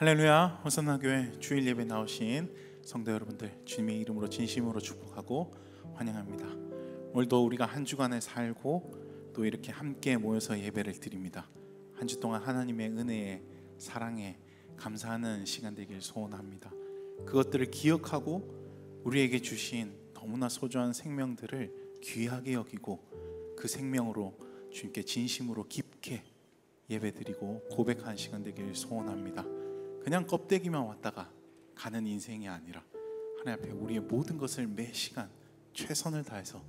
할렐루야, 호산나교회 주일 예배 나오신 성도 여러분들, 주님의 이름으로 진심으로 축복하고 환영합니다. 오늘도 우리가 한 주간을 살고 또 이렇게 함께 모여서 예배를 드립니다. 한 주 동안 하나님의 은혜에, 사랑에 감사하는 시간 되길 소원합니다. 그것들을 기억하고 우리에게 주신 너무나 소중한 생명들을 귀하게 여기고 그 생명으로 주님께 진심으로 깊게 예배드리고 고백하는 시간 되길 소원합니다. 그냥 껍데기만 왔다가 가는 인생이 아니라 하나님 앞에 우리의 모든 것을 매 시간 최선을 다해서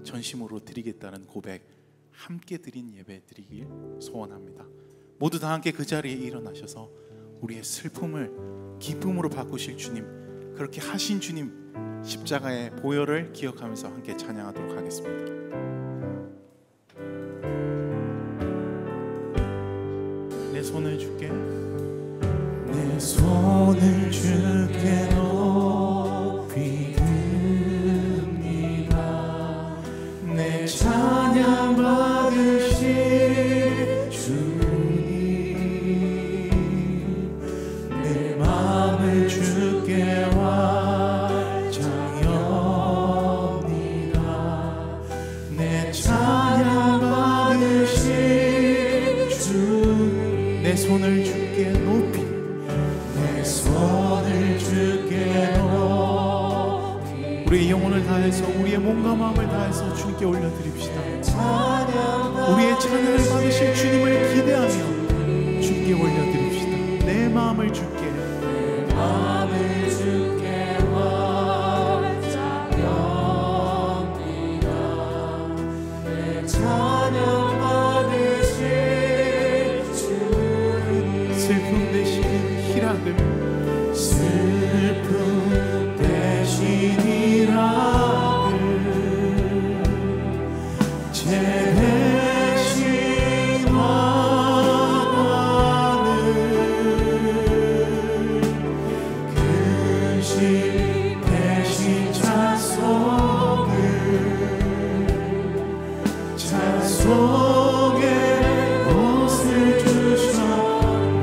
전심으로 드리겠다는 고백, 함께 드린 예배 드리길 소원합니다. 모두 다 함께 그 자리에 일어나셔서 우리의 슬픔을 기쁨으로 바꾸실 주님, 그렇게 하신 주님 십자가의 보혈을 기억하면서 함께 찬양하도록 하겠습니다. 내 손을 줄게, 내 손을 주께 높이 듭니다. 내 찬양 받으실 주님, 내 마음을 주께 완전합니다. 내 찬양 받으실 주님, 내 손을 주께 높이, 손을 주께 높이, 우리의 영혼을 다해서 우리의 몸과 마음을 다해서 주님께 올려드립시다. 우리의 찬양을 받으실 주님을 기대하며 주님께 올려드립시다. 내 마음을 주께, 내 마음을 주께 완전합니다. 내 찬양 받으실 주님, 슬픔 대신 희락을, 슬픔 대신 희락을, 제 대신 화관을, 그 신 대신 찬송을, 찬송의 옷을 주셔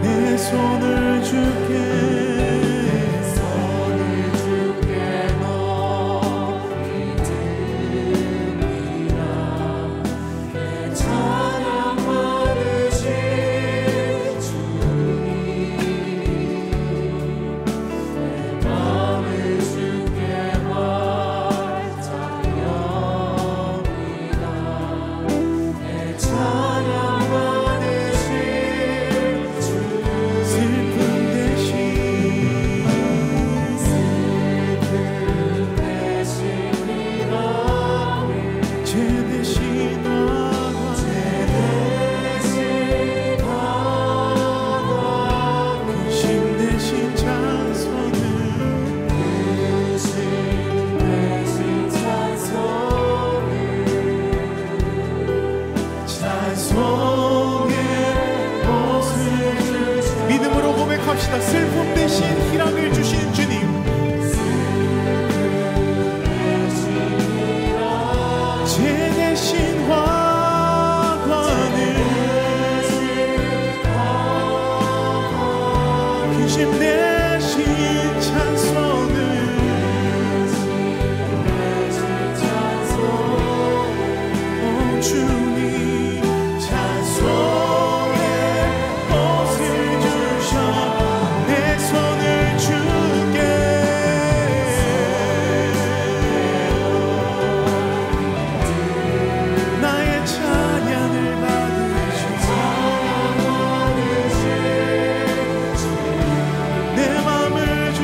내 손을 주께, 슬픔 대신 희락을 주신 주님, 제 대신 화관을, 그 신 대신 찬송을, 오 주님 찬송 내 마음을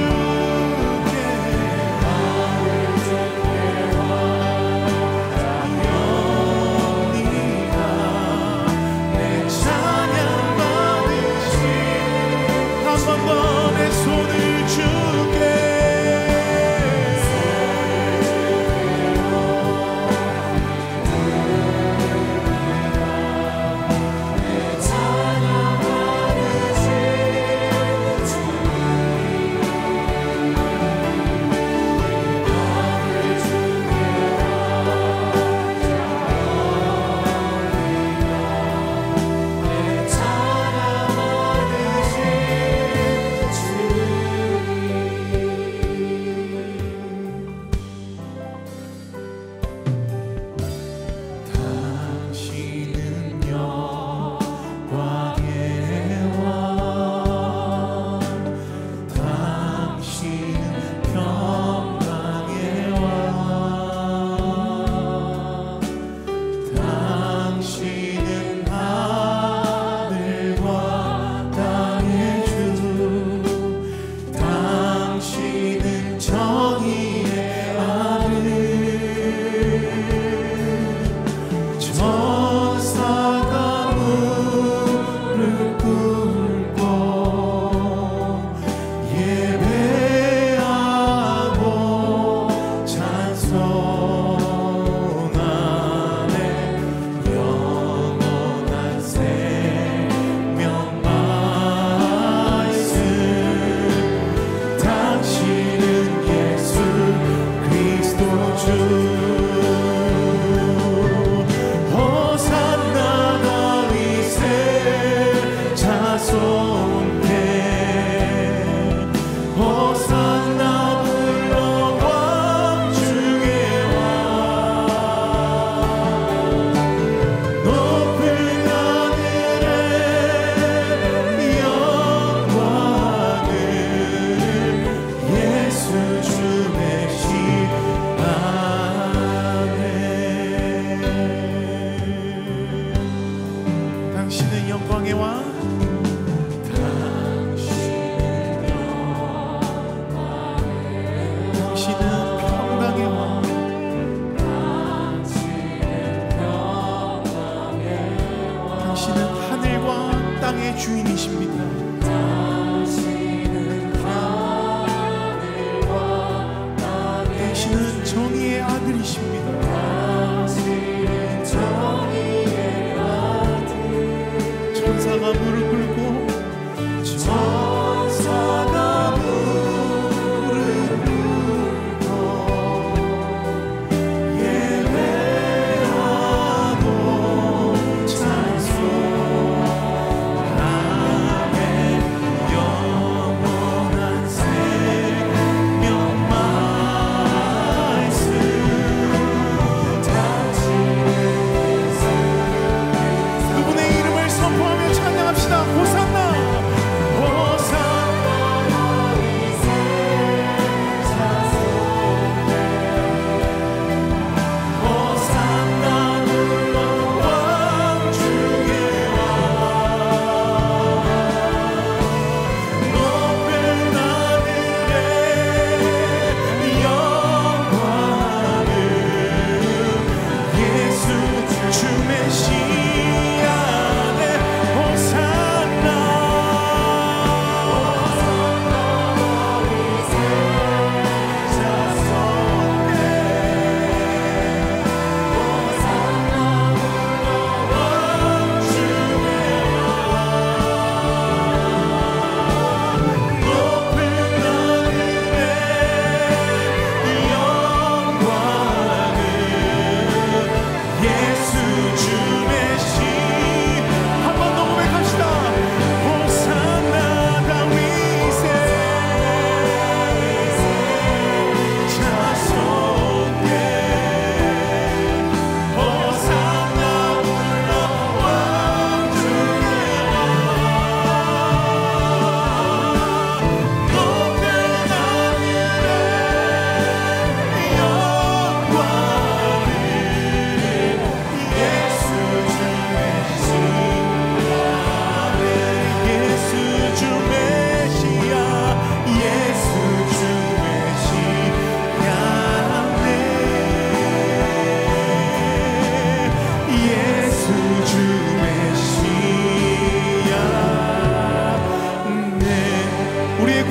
당신은 평강의 왕, 당신은 하늘과 땅의 주인이십니다. 당신은 정의의 아들이십니다. 천사가 무릎 꿇고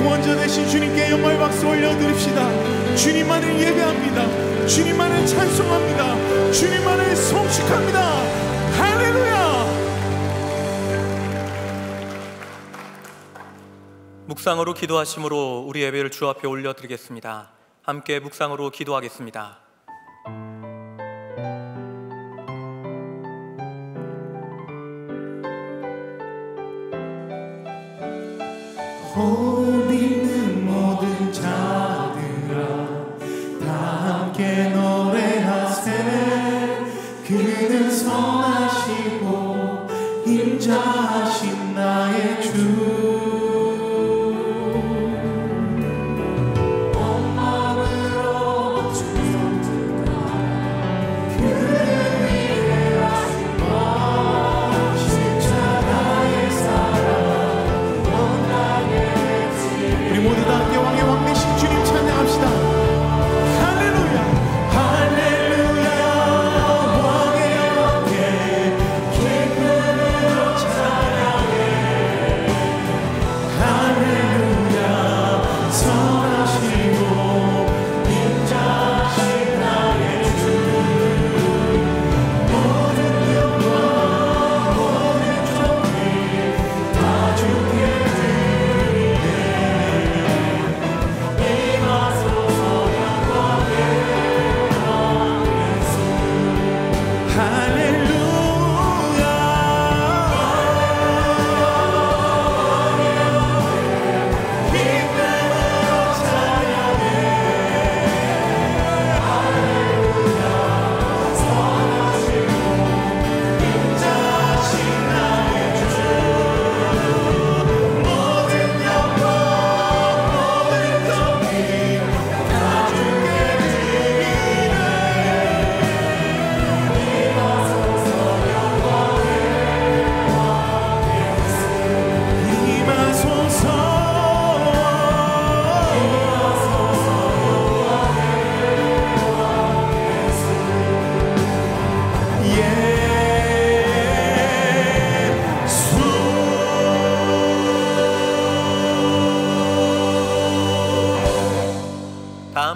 구원자되신 주님께 영광의 박수 올려드립시다. 주님만을 예배합니다. 주님만을 찬송합니다. 주님만을 송축합니다. 할렐루야. 묵상으로 기도하심으로 우리 예배를 주 앞에 올려드리겠습니다. 함께 묵상으로 기도하겠습니다. 믿는 모든 자들아 다 함께 노래하세. 그는 선하시고 인자하신 나의 주.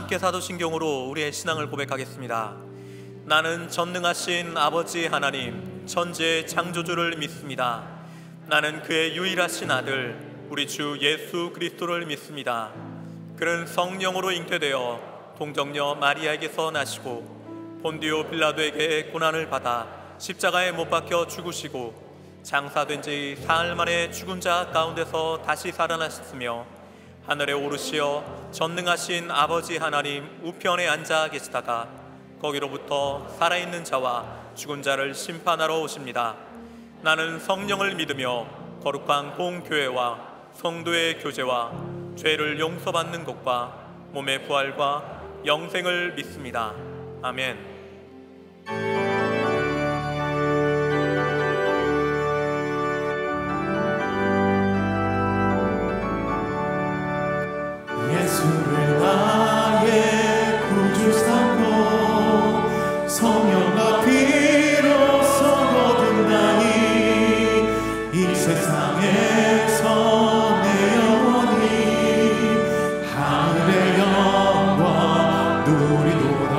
함께 사도신경으로 우리의 신앙을 고백하겠습니다. 나는 전능하신 아버지 하나님, 천지의 창조주를 믿습니다. 나는 그의 유일하신 아들, 우리 주 예수 그리스도를 믿습니다. 그는 성령으로 잉태되어 동정녀 마리아에게서 나시고 본디오 빌라도에게 고난을 받아 십자가에 못 박혀 죽으시고 장사된 지 사흘 만에 죽은 자 가운데서 다시 살아나셨으며 하늘에 오르시어 전능하신 아버지 하나님 우편에 앉아 계시다가 거기로부터 살아있는 자와 죽은 자를 심판하러 오십니다. 나는 성령을 믿으며 거룩한 공교회와 성도의 교제와 죄를 용서받는 것과 몸의 부활과 영생을 믿습니다. 아멘. 예수를 나의 구주 삼고 성령과 피로써 거듭나니 이 세상에서 내 영혼이 하늘의 영광 누리도다.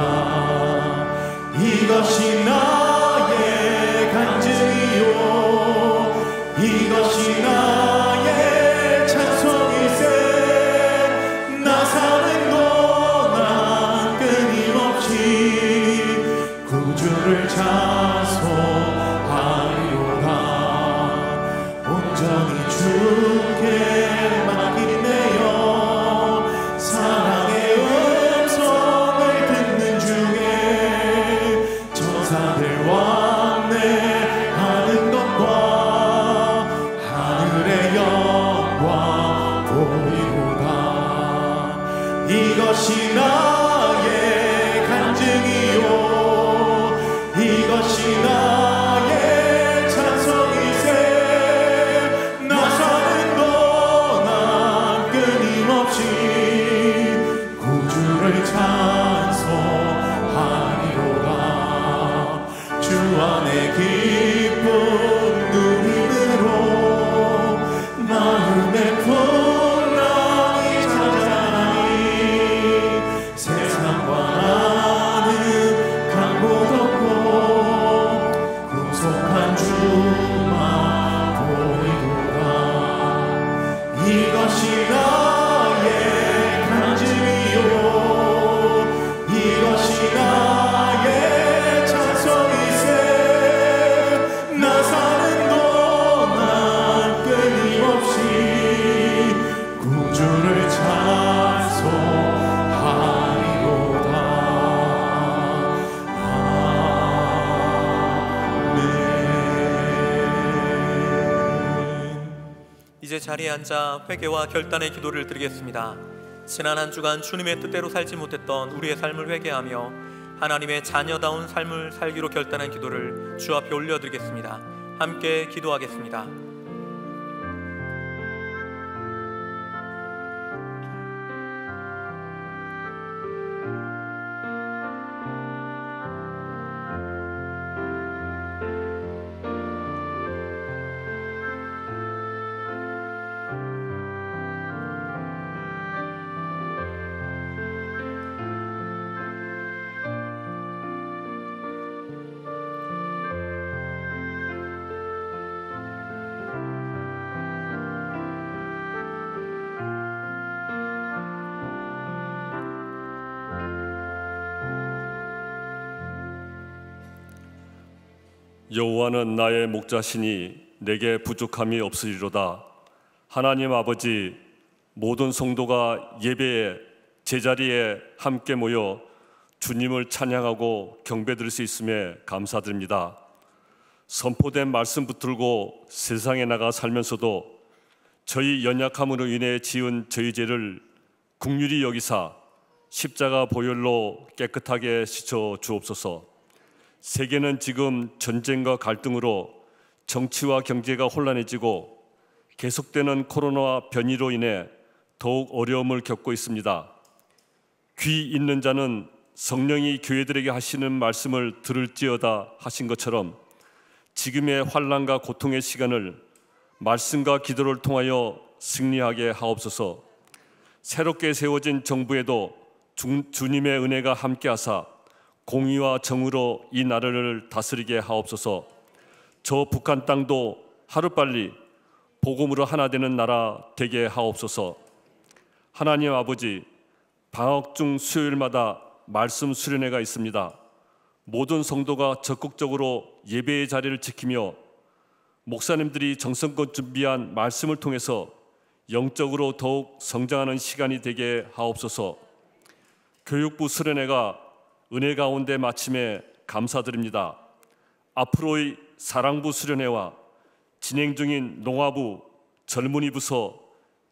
이것이 나의 간증이요 이것이 나의 찬송일세. 나 사는 동안 끊임없이 구주를 찬송하리로다. 온전히 주께 맡기네요. 사랑의 음성을 듣는 중에 천사들 왕래하는 것과 하늘의 영광 보이로다. 이것이 나의 간증이요 이것이 나의 찬송일세. 나 사는 동안 끊임없이 구주를 찬송하리로다. 주 안에 기쁨 누림으로 마음의 풍랑이 찾아나니 세상과 나는 강곳 없고 구속한 주만 보이도다. 이것이 나의 간증이요 이것이 나의 찬송일세. 나 사는 동안 끊임없이 구주를 찬송하리로다. 아멘. 이제 자리에 앉아 회개와 결단의 기도를 드리겠습니다. 지난 한 주간 주님의 뜻대로 살지 못했던 우리의 삶을 회개하며 하나님의 자녀다운 삶을 살기로 결단한 기도를 주 앞에 올려드리겠습니다. 함께 기도하겠습니다. 여호와는 나의 목자시니 내게 부족함이 없으리로다. 하나님 아버지, 모든 성도가 예배에 제자리에 함께 모여 주님을 찬양하고 경배드릴 수 있음에 감사드립니다. 선포된 말씀 붙들고 세상에 나가 살면서도 저희 연약함으로 인해 지은 저희 죄를 긍휼히 여기사 십자가 보혈로 깨끗하게 씻어 주옵소서. 세계는 지금 전쟁과 갈등으로 정치와 경제가 혼란해지고 계속되는 코로나 변이로 인해 더욱 어려움을 겪고 있습니다. 귀 있는 자는 성령이 교회들에게 하시는 말씀을 들을지어다 하신 것처럼 지금의 환난과 고통의 시간을 말씀과 기도를 통하여 승리하게 하옵소서. 새롭게 세워진 정부에도 주님의 은혜가 함께하사 공의와 정의로 이 나라를 다스리게 하옵소서. 저 북한 땅도 하루빨리 복음으로 하나 되는 나라 되게 하옵소서. 하나님 아버지, 방학 중 수요일마다 말씀 수련회가 있습니다. 모든 성도가 적극적으로 예배의 자리를 지키며 목사님들이 정성껏 준비한 말씀을 통해서 영적으로 더욱 성장하는 시간이 되게 하옵소서. 교육부 수련회가 은혜 가운데 마침에 감사드립니다. 앞으로의 사랑부 수련회와 진행 중인 농화부, 젊은이 부서,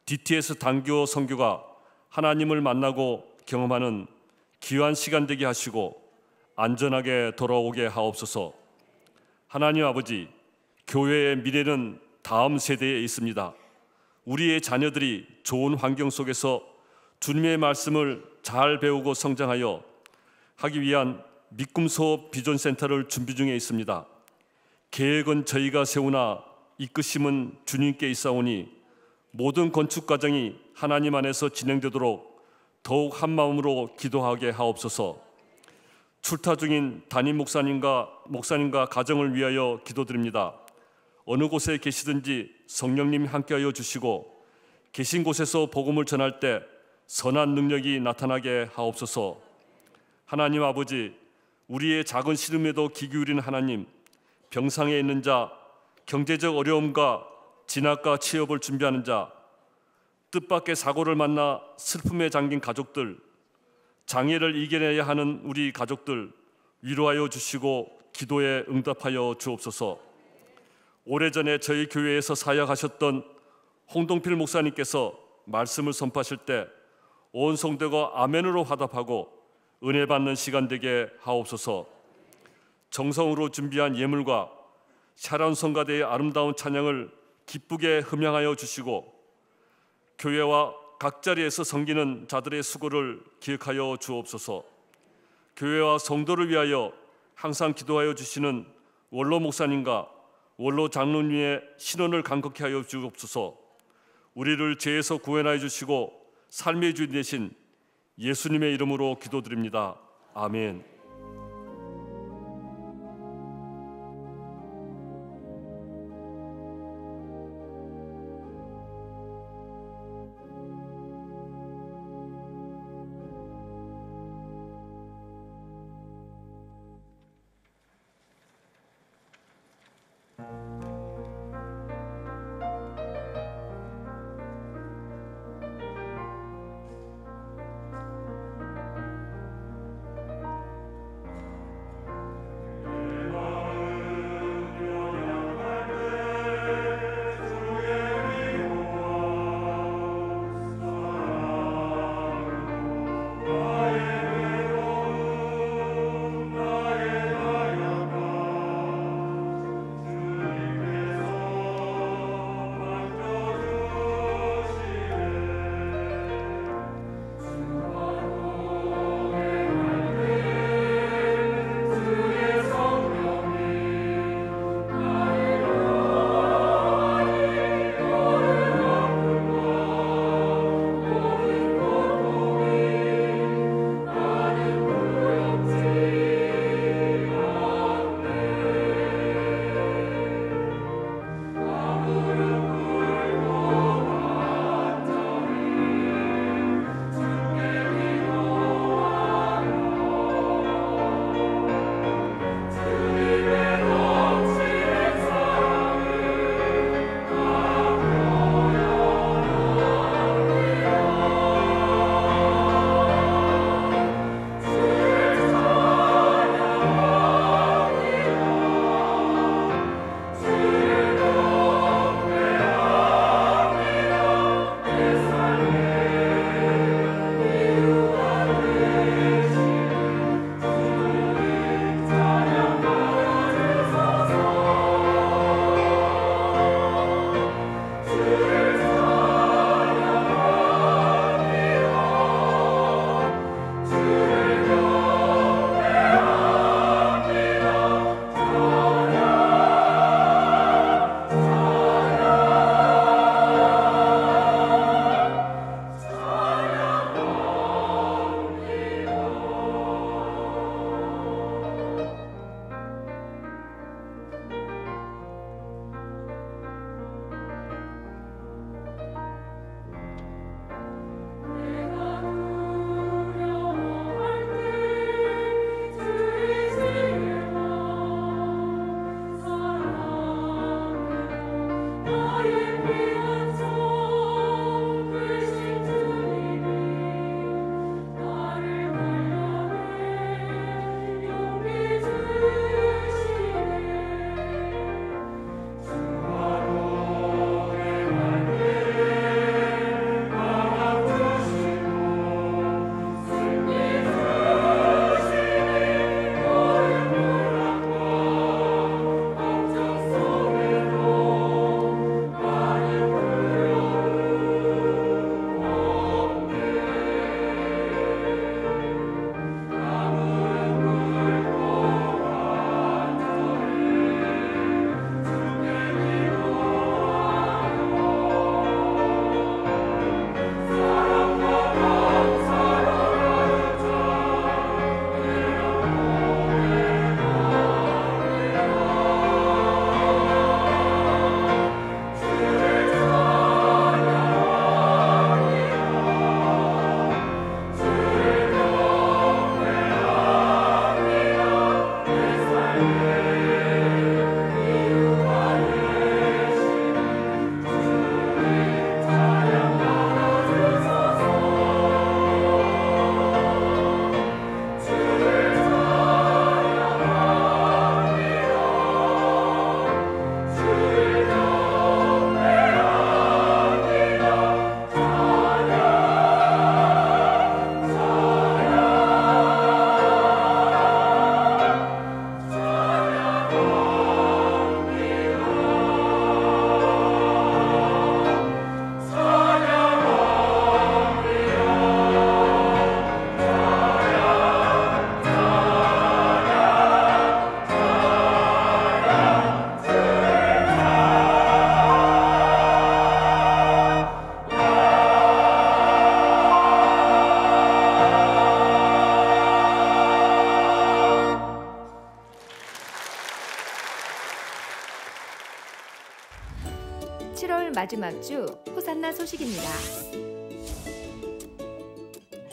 DTS 단교 선교가 하나님을 만나고 경험하는 귀한 시간 되게 하시고 안전하게 돌아오게 하옵소서. 하나님 아버지, 교회의 미래는 다음 세대에 있습니다. 우리의 자녀들이 좋은 환경 속에서 주님의 말씀을 잘 배우고 성장하여 하기 위한 믿음소 비전센터를 준비 중에 있습니다. 계획은 저희가 세우나 이끄심은 주님께 있사오니 모든 건축 과정이 하나님 안에서 진행되도록 더욱 한 마음으로 기도하게 하옵소서. 출타 중인 담임 목사님과 가정을 위하여 기도드립니다. 어느 곳에 계시든지 성령님이 함께하여 주시고 계신 곳에서 복음을 전할 때 선한 능력이 나타나게 하옵소서. 하나님 아버지, 우리의 작은 시름에도 귀 기울이는 하나님, 병상에 있는 자, 경제적 어려움과 진학과 취업을 준비하는 자, 뜻밖의 사고를 만나 슬픔에 잠긴 가족들, 장애를 이겨내야 하는 우리 가족들 위로하여 주시고 기도에 응답하여 주옵소서. 오래전에 저희 교회에서 사역하셨던 홍동필 목사님께서 말씀을 선포하실 때 온 성도가 아멘으로 화답하고 은혜 받는 시간 되게 하옵소서. 정성으로 준비한 예물과 샤론 성가대의 아름다운 찬양을 기쁘게 흠양하여 주시고 교회와 각 자리에서 섬기는 자들의 수고를 기억하여 주옵소서. 교회와 성도를 위하여 항상 기도하여 주시는 원로 목사님과 원로 장로님의 신원을 간곡히 하여 주옵소서. 우리를 죄에서 구원하여 주시고 삶의 주인 되신 예수님의 이름으로 기도드립니다. 아멘. 마지막 주 호산나 소식입니다.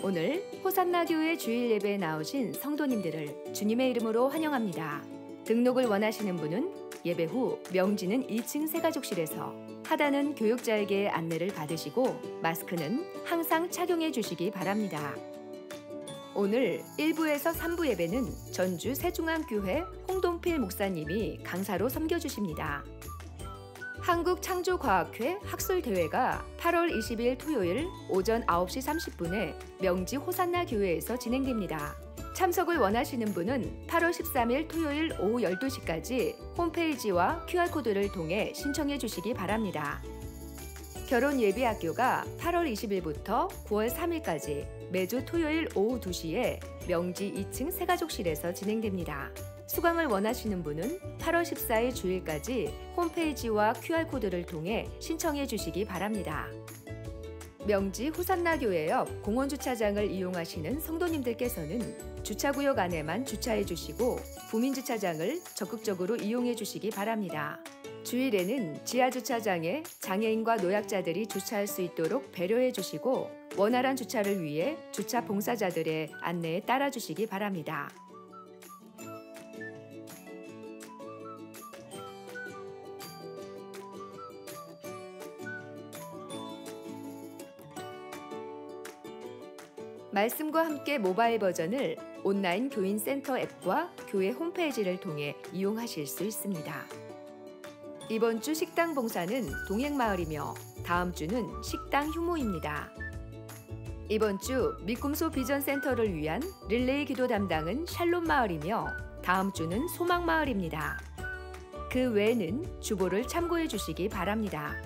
오늘 호산나 교회 주일 예배에 나오신 성도님들을 주님의 이름으로 환영합니다. 등록을 원하시는 분은 예배 후 명지는 2층 새가족실에서, 하단은 교육자에게 안내를 받으시고 마스크는 항상 착용해 주시기 바랍니다. 오늘 1부에서 3부 예배는 전주 세중앙교회 홍동필 목사님이 강사로 섬겨주십니다. 한국창조과학회 학술대회가 8월 20일 토요일 오전 9시 30분에 명지 호산나 교회에서 진행됩니다. 참석을 원하시는 분은 8월 13일 토요일 오후 12시까지 홈페이지와 QR코드를 통해 신청해 주시기 바랍니다. 결혼예비학교가 8월 20일부터 9월 3일까지 매주 토요일 오후 2시에 명지 2층 새가족실에서 진행됩니다. 수강을 원하시는 분은 8월 14일 주일까지 홈페이지와 QR코드를 통해 신청해 주시기 바랍니다. 명지 호산나 교회 옆 공원주차장을 이용하시는 성도님들께서는 주차구역 안에만 주차해 주시고 부민주차장을 적극적으로 이용해 주시기 바랍니다. 주일에는 지하주차장에 장애인과 노약자들이 주차할 수 있도록 배려해 주시고 원활한 주차를 위해 주차 봉사자들의 안내에 따라 주시기 바랍니다. 말씀과 함께 모바일 버전을 온라인 교인센터 앱과 교회 홈페이지를 통해 이용하실 수 있습니다. 이번 주 식당 봉사는 동행마을이며 다음 주는 식당 휴무입니다. 이번 주 미꿈소 비전센터를 위한 릴레이 기도 담당은 샬롬마을이며 다음 주는 소망마을입니다. 그 외에는 주보를 참고해 주시기 바랍니다.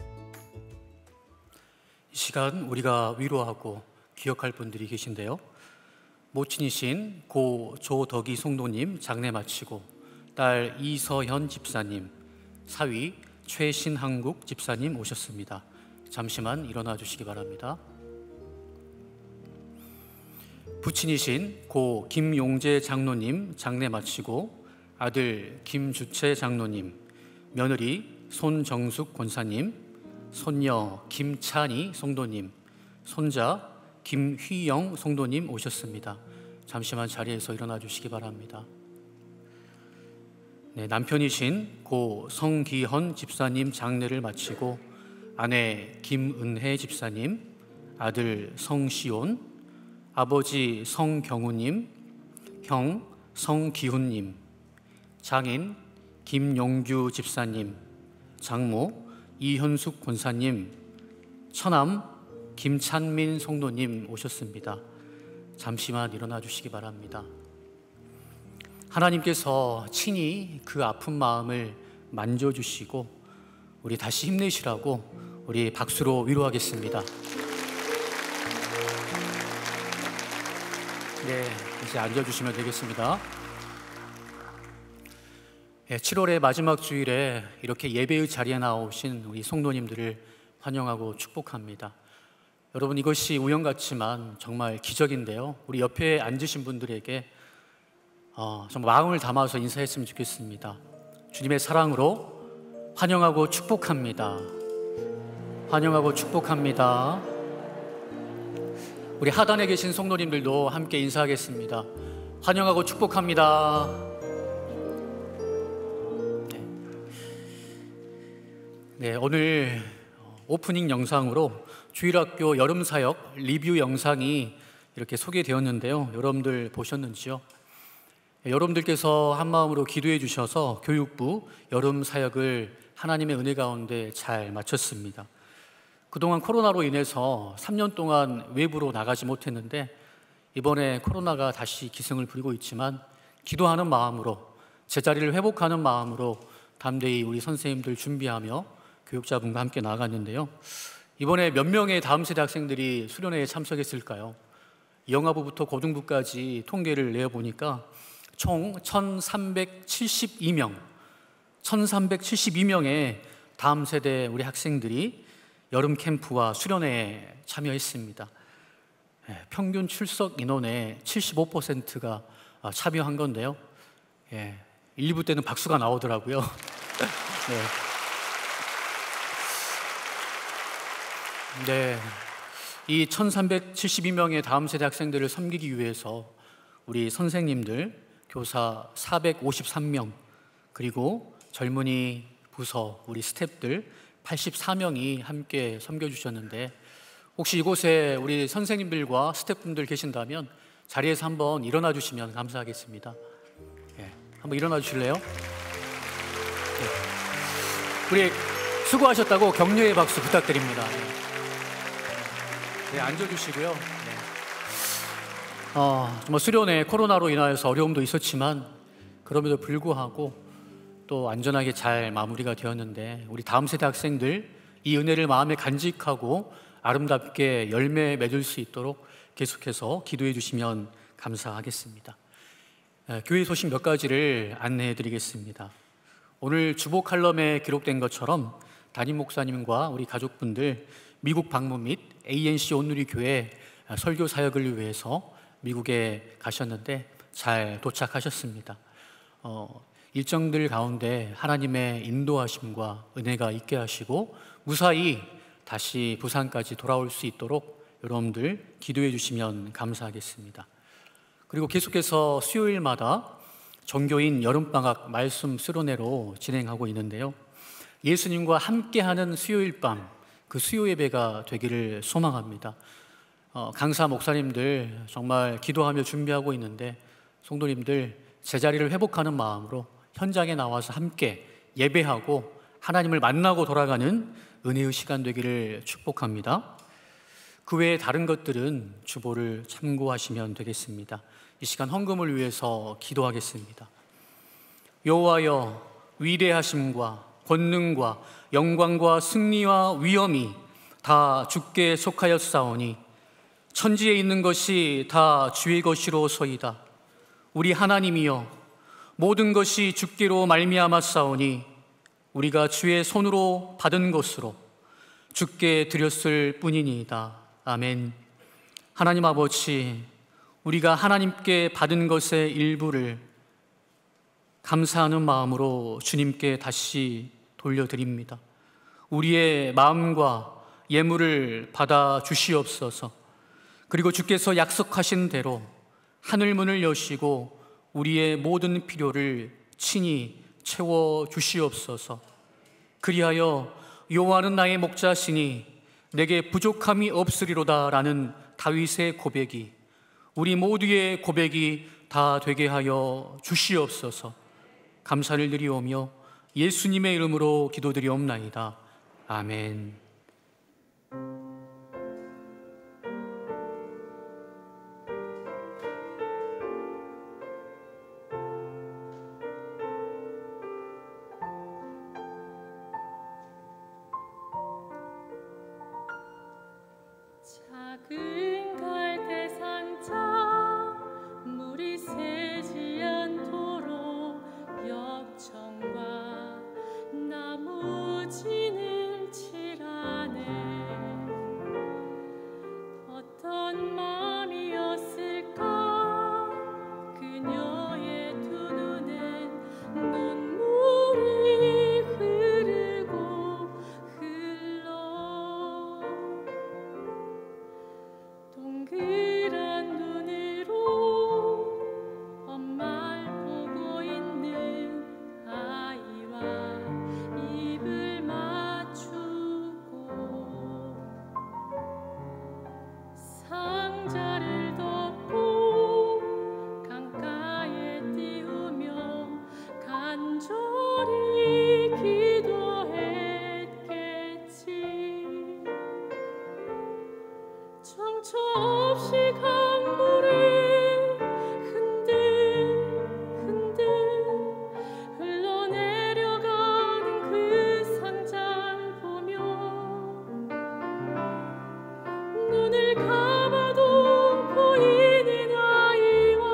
이 시간 우리가 위로하고 기억할 분들이 계신데요. 모친이신 고 조덕이 성도님 장례 마치고 딸 이서현 집사님, 사위 최신한국 집사님 오셨습니다. 잠시만 일어나 주시기 바랍니다. 부친이신 고 김용재 장로님 장례 마치고 아들 김주채 장로님, 며느리 손정숙 권사님, 손녀 김찬희 성도님, 손자 김휘영 성도님 오셨습니다. 잠시만 자리에서 일어나 주시기 바랍니다. 네, 남편이신 고 성기헌 집사님 장례를 마치고 아내 김은혜 집사님, 아들 성시온, 아버지 성경우님, 형 성기훈님, 장인 김용규 집사님, 장모 이현숙 권사님, 처남 김찬민 성도님 오셨습니다. 잠시만 일어나 주시기 바랍니다. 하나님께서 친히 그 아픈 마음을 만져주시고 우리 다시 힘내시라고 우리 박수로 위로하겠습니다. 네, 이제 앉아주시면 되겠습니다. 7월의 마지막 주일에 이렇게 예배의 자리에 나오신 우리 성도님들을 환영하고 축복합니다. 여러분, 이것이 우연 같지만 정말 기적인데요. 우리 옆에 앉으신 분들에게 정말 마음을 담아서 인사했으면 좋겠습니다. 주님의 사랑으로 환영하고 축복합니다. 환영하고 축복합니다. 우리 하단에 계신 성도님들도 함께 인사하겠습니다. 환영하고 축복합니다. 네, 오늘 오프닝 영상으로 주일학교 여름사역 리뷰 영상이 이렇게 소개되었는데요. 여러분들 보셨는지요? 여러분들께서 한마음으로 기도해 주셔서 교육부 여름사역을 하나님의 은혜 가운데 잘 마쳤습니다. 그동안 코로나로 인해서 3년 동안 외부로 나가지 못했는데 이번에 코로나가 다시 기승을 부리고 있지만 기도하는 마음으로, 제자리를 회복하는 마음으로 담대히 우리 선생님들 준비하며 교육자분과 함께 나아갔는데요. 이번에 몇 명의 다음 세대 학생들이 수련회에 참석했을까요? 영아부부터 고등부까지 통계를 내어보니까 총 1372명의 다음 세대 우리 학생들이 여름 캠프와 수련회에 참여했습니다. 평균 출석 인원의 75%가 참여한 건데요. 1, 2부 때는 박수가 나오더라고요. 네. 네, 이 1372명의 다음 세대 학생들을 섬기기 위해서 우리 선생님들, 교사 453명, 그리고 젊은이 부서, 우리 스태프들 84명이 함께 섬겨주셨는데, 혹시 이곳에 우리 선생님들과 스태프분들 계신다면 자리에서 한번 일어나 주시면 감사하겠습니다. 네, 한번 일어나 주실래요? 네. 우리 수고하셨다고 격려의 박수 부탁드립니다. 네, 앉아주시고요. 네. 정말 수련회 코로나로 인하여서 어려움도 있었지만 그럼에도 불구하고 또 안전하게 잘 마무리가 되었는데, 우리 다음 세대 학생들 이 은혜를 마음에 간직하고 아름답게 열매 맺을 수 있도록 계속해서 기도해 주시면 감사하겠습니다. 교회 소식 몇 가지를 안내해 드리겠습니다. 오늘 주보 칼럼에 기록된 것처럼 담임 목사님과 우리 가족분들 미국 방문 및 ANC 온누리 교회 설교 사역을 위해서 미국에 가셨는데 잘 도착하셨습니다. 일정들 가운데 하나님의 인도하심과 은혜가 있게 하시고 무사히 다시 부산까지 돌아올 수 있도록 여러분들 기도해 주시면 감사하겠습니다. 그리고 계속해서 수요일마다 정교인 여름방학 말씀 수련회로 진행하고 있는데요, 예수님과 함께하는 수요일 밤, 그 수요 예배가 되기를 소망합니다. 강사 목사님들 정말 기도하며 준비하고 있는데, 성도님들 제자리를 회복하는 마음으로 현장에 나와서 함께 예배하고 하나님을 만나고 돌아가는 은혜의 시간 되기를 축복합니다. 그 외에 다른 것들은 주보를 참고하시면 되겠습니다. 이 시간 헌금을 위해서 기도하겠습니다. 여호와여, 위대하심과 권능과 영광과 승리와 위엄이 다 주께 속하였사오니 천지에 있는 것이 다 주의 것이로소이다. 우리 하나님이여, 모든 것이 주께로 말미암았사오니 우리가 주의 손으로 받은 것으로 주께 드렸을 뿐이니이다. 아멘. 하나님 아버지, 우리가 하나님께 받은 것의 일부를 감사하는 마음으로 주님께 다시 돌려드립니다. 우리의 마음과 예물을 받아 주시옵소서. 그리고 주께서 약속하신 대로 하늘문을 여시고 우리의 모든 필요를 친히 채워 주시옵소서. 그리하여 여호와는 나의 목자시니 내게 부족함이 없으리로다 라는 다윗의 고백이 우리 모두의 고백이 다 되게 하여 주시옵소서. 감사를 드리오며 예수님의 이름으로 기도드리옵나이다. 아멘. 작은 갈대 상자 물이 새지 않도록 역청과 나무진을 칠하네. 어떤 마음이었을까 그녀의 두 눈엔 눈물이 흐르고 흘러. 동그란 눈으로 엄마를 보고 있는 아이와 입을 맞추고 상자를 덮고 강가에 띄우며 간절히 기도했겠지. 정처 없이 강물이 흔들흔들 흘러내려가는 그 상자를 보며 눈을 감아도 보이는 아이와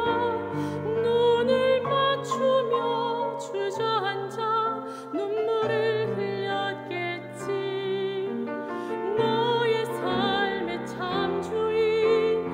눈을 맞추며 주저앉아 눈물을 흘렸겠지. 너의 삶의 참 주인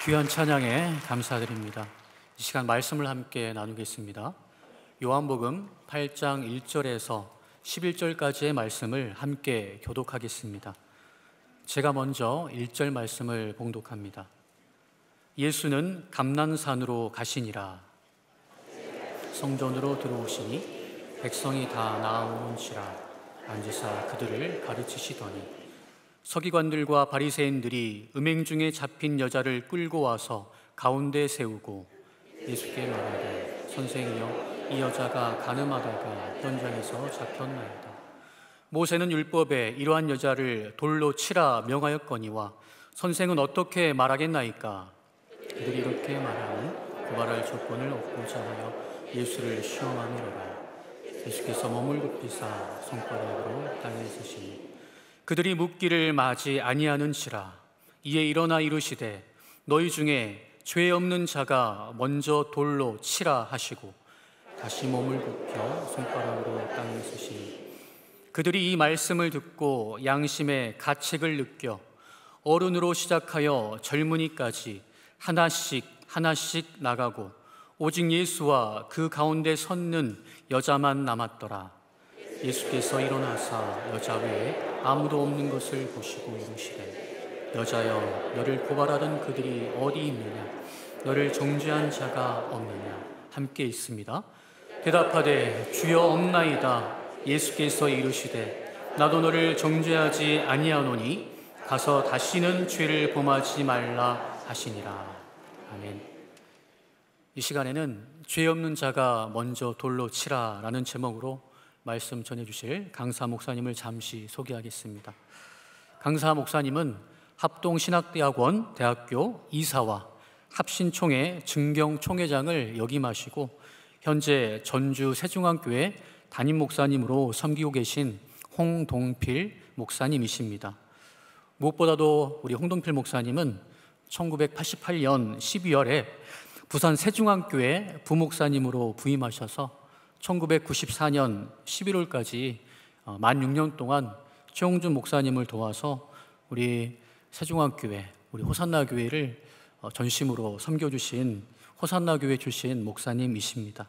귀한 찬양에 감사드립니다. 이 시간 말씀을 함께 나누겠습니다. 요한복음 8장 1절에서 11절까지의 말씀을 함께 교독하겠습니다. 제가 먼저 1절 말씀을 봉독합니다. 예수는 감난산으로 가시니라. 성전으로 들어오시니 백성이 다 나아오는지라 앉으사 그들을 가르치시더니 서기관들과 바리새인들이 음행 중에 잡힌 여자를 끌고 와서 가운데 세우고 예수께 말하되 선생이여 이 여자가 간음하다가 현장에서 잡혔나이다. 모세는 율법에 이러한 여자를 돌로 치라 명하였거니와 선생은 어떻게 말하겠나이까? 그들이 이렇게 말하니 고발할 조건을 얻고자 하여 예수를 시험하느라. 예수께서 몸을 굽히사 손가락으로 땅에 쓰시니 그들이 묻기를 마지 아니하는지라. 이에 일어나 이르시되 너희 중에 죄 없는 자가 먼저 돌로 치라 하시고 다시 몸을 굽혀 손가락으로 땅에 쓰시니 그들이 이 말씀을 듣고 양심의 가책을 느껴 어른으로 시작하여 젊은이까지 하나씩 나가고 오직 예수와 그 가운데 섰는 여자만 남았더라. 예수께서 일어나사 여자 외에 아무도 없는 것을 보시고 이르시되 여자여 너를 고발하던 그들이 어디 있느냐? 너를 정죄한 자가 없느냐? 함께 있습니다. 대답하되 주여 없나이다. 예수께서 이르시되 나도 너를 정죄하지 아니하노니 가서 다시는 죄를 범하지 말라 하시니라. 아멘. 이 시간에는 죄 없는 자가 먼저 돌로 치라라는 제목으로 말씀 전해주실 강사 목사님을 잠시 소개하겠습니다. 강사 목사님은 합동신학대학원 대학교 이사와 합신총회 증경총회장을 역임하시고 현재 전주 세중앙교회 담임 목사님으로 섬기고 계신 홍동필 목사님이십니다. 무엇보다도 우리 홍동필 목사님은 1988년 12월에 부산 세중앙교회 부목사님으로 부임하셔서 1994년 11월까지 만 6년 동안 최홍준 목사님을 도와서 우리 세중앙교회, 우리 호산나교회를 전심으로 섬겨주신 호산나교회 출신 목사님이십니다.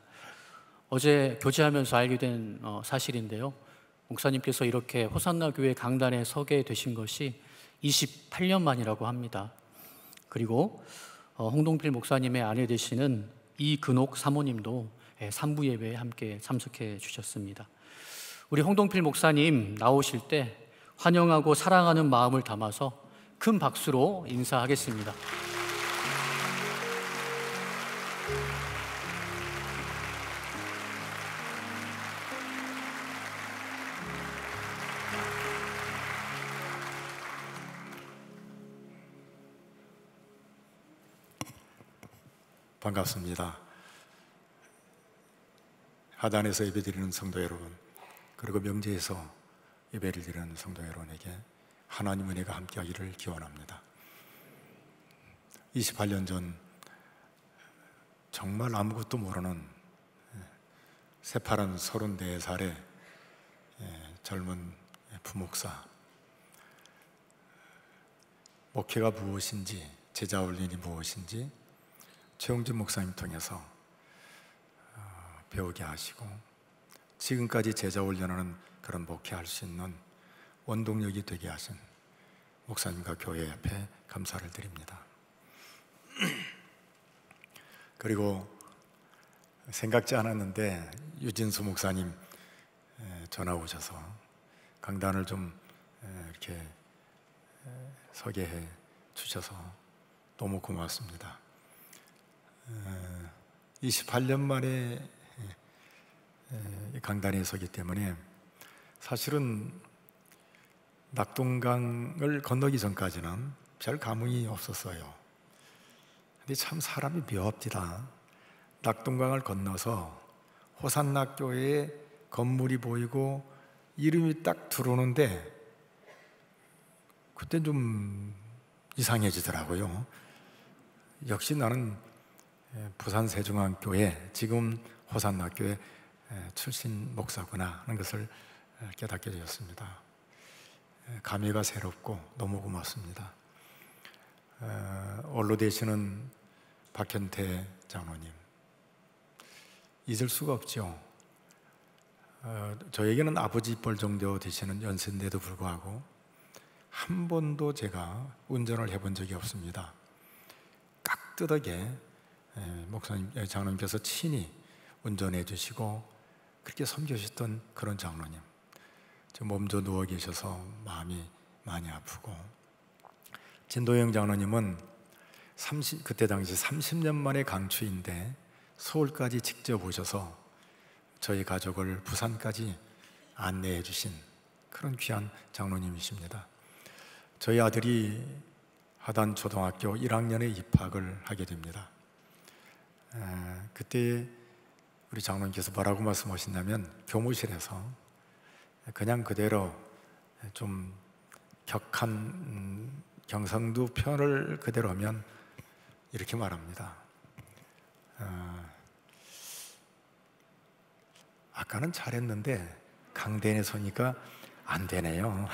어제 교제하면서 알게 된 사실인데요. 목사님께서 이렇게 호산나교회 강단에 서게 되신 것이 28년 만이라고 합니다. 그리고 홍동필 목사님의 아내 되시는 이근옥 사모님도 산부 예배에 함께 참석해 주셨습니다. 우리 홍동필 목사님 나오실 때 환영하고 사랑하는 마음을 담아서 큰 박수로 인사하겠습니다. 반갑습니다. 하단에서 예배드리는 성도 여러분, 그리고 명제에서 예배를 드리는 성도 여러분에게 하나님 은혜가 함께하기를 기원합니다. 28년 전 정말 아무것도 모르는 새파란 34살의 젊은 부목사, 목회가 무엇인지, 제자 훈련이 무엇인지 최홍준 목사님 통해서 배우게 하시고 지금까지 제자 훈련하는 그런 목회할 수 있는 원동력이 되게 하신 목사님과 교회 앞에 감사를 드립니다. 그리고 생각지 않았는데 유진수 목사님 전화 오셔서 강단을 좀 이렇게 소개해 주셔서 너무 고맙습니다. 28년 만에 강단에 서기 때문에 사실은 낙동강을 건너기 전까지는 별 감흥이 없었어요. 근데 참 사람이 묘합니다. 낙동강을 건너서 호산나교회에 건물이 보이고 이름이 딱 들어오는데 그때 좀 이상해지더라고요. 역시 나는 부산 세중앙교회, 지금 호산나교회 출신 목사구나 하는 것을 깨닫게 되었습니다. 감회가 새롭고 너무 고맙습니다. 원로 되시는 박현태 장로님, 잊을 수가 없죠. 저에게는 아버지 뻘 정도 되시는 연세인데도 불구하고 한 번도 제가 운전을 해본 적이 없습니다. 깍듯하게 목사님, 장로님께서 친히 운전해 주시고 그렇게 섬겨주셨던 그런 장로님, 몸져 누워 계셔서 마음이 많이 아프고, 진도영 장로님은 그때 당시 30년 만에 강추인데 서울까지 직접 오셔서 저희 가족을 부산까지 안내해 주신 그런 귀한 장로님이십니다. 저희 아들이 하단 초등학교 1학년에 입학을 하게 됩니다. 그때 우리 장로님께서 뭐라고 말씀하셨냐면, 교무실에서 그냥 그대로 좀 격한 경상도 표현을 그대로 하면 이렇게 말합니다. 아까는 잘했는데 강대에 서니까 안 되네요.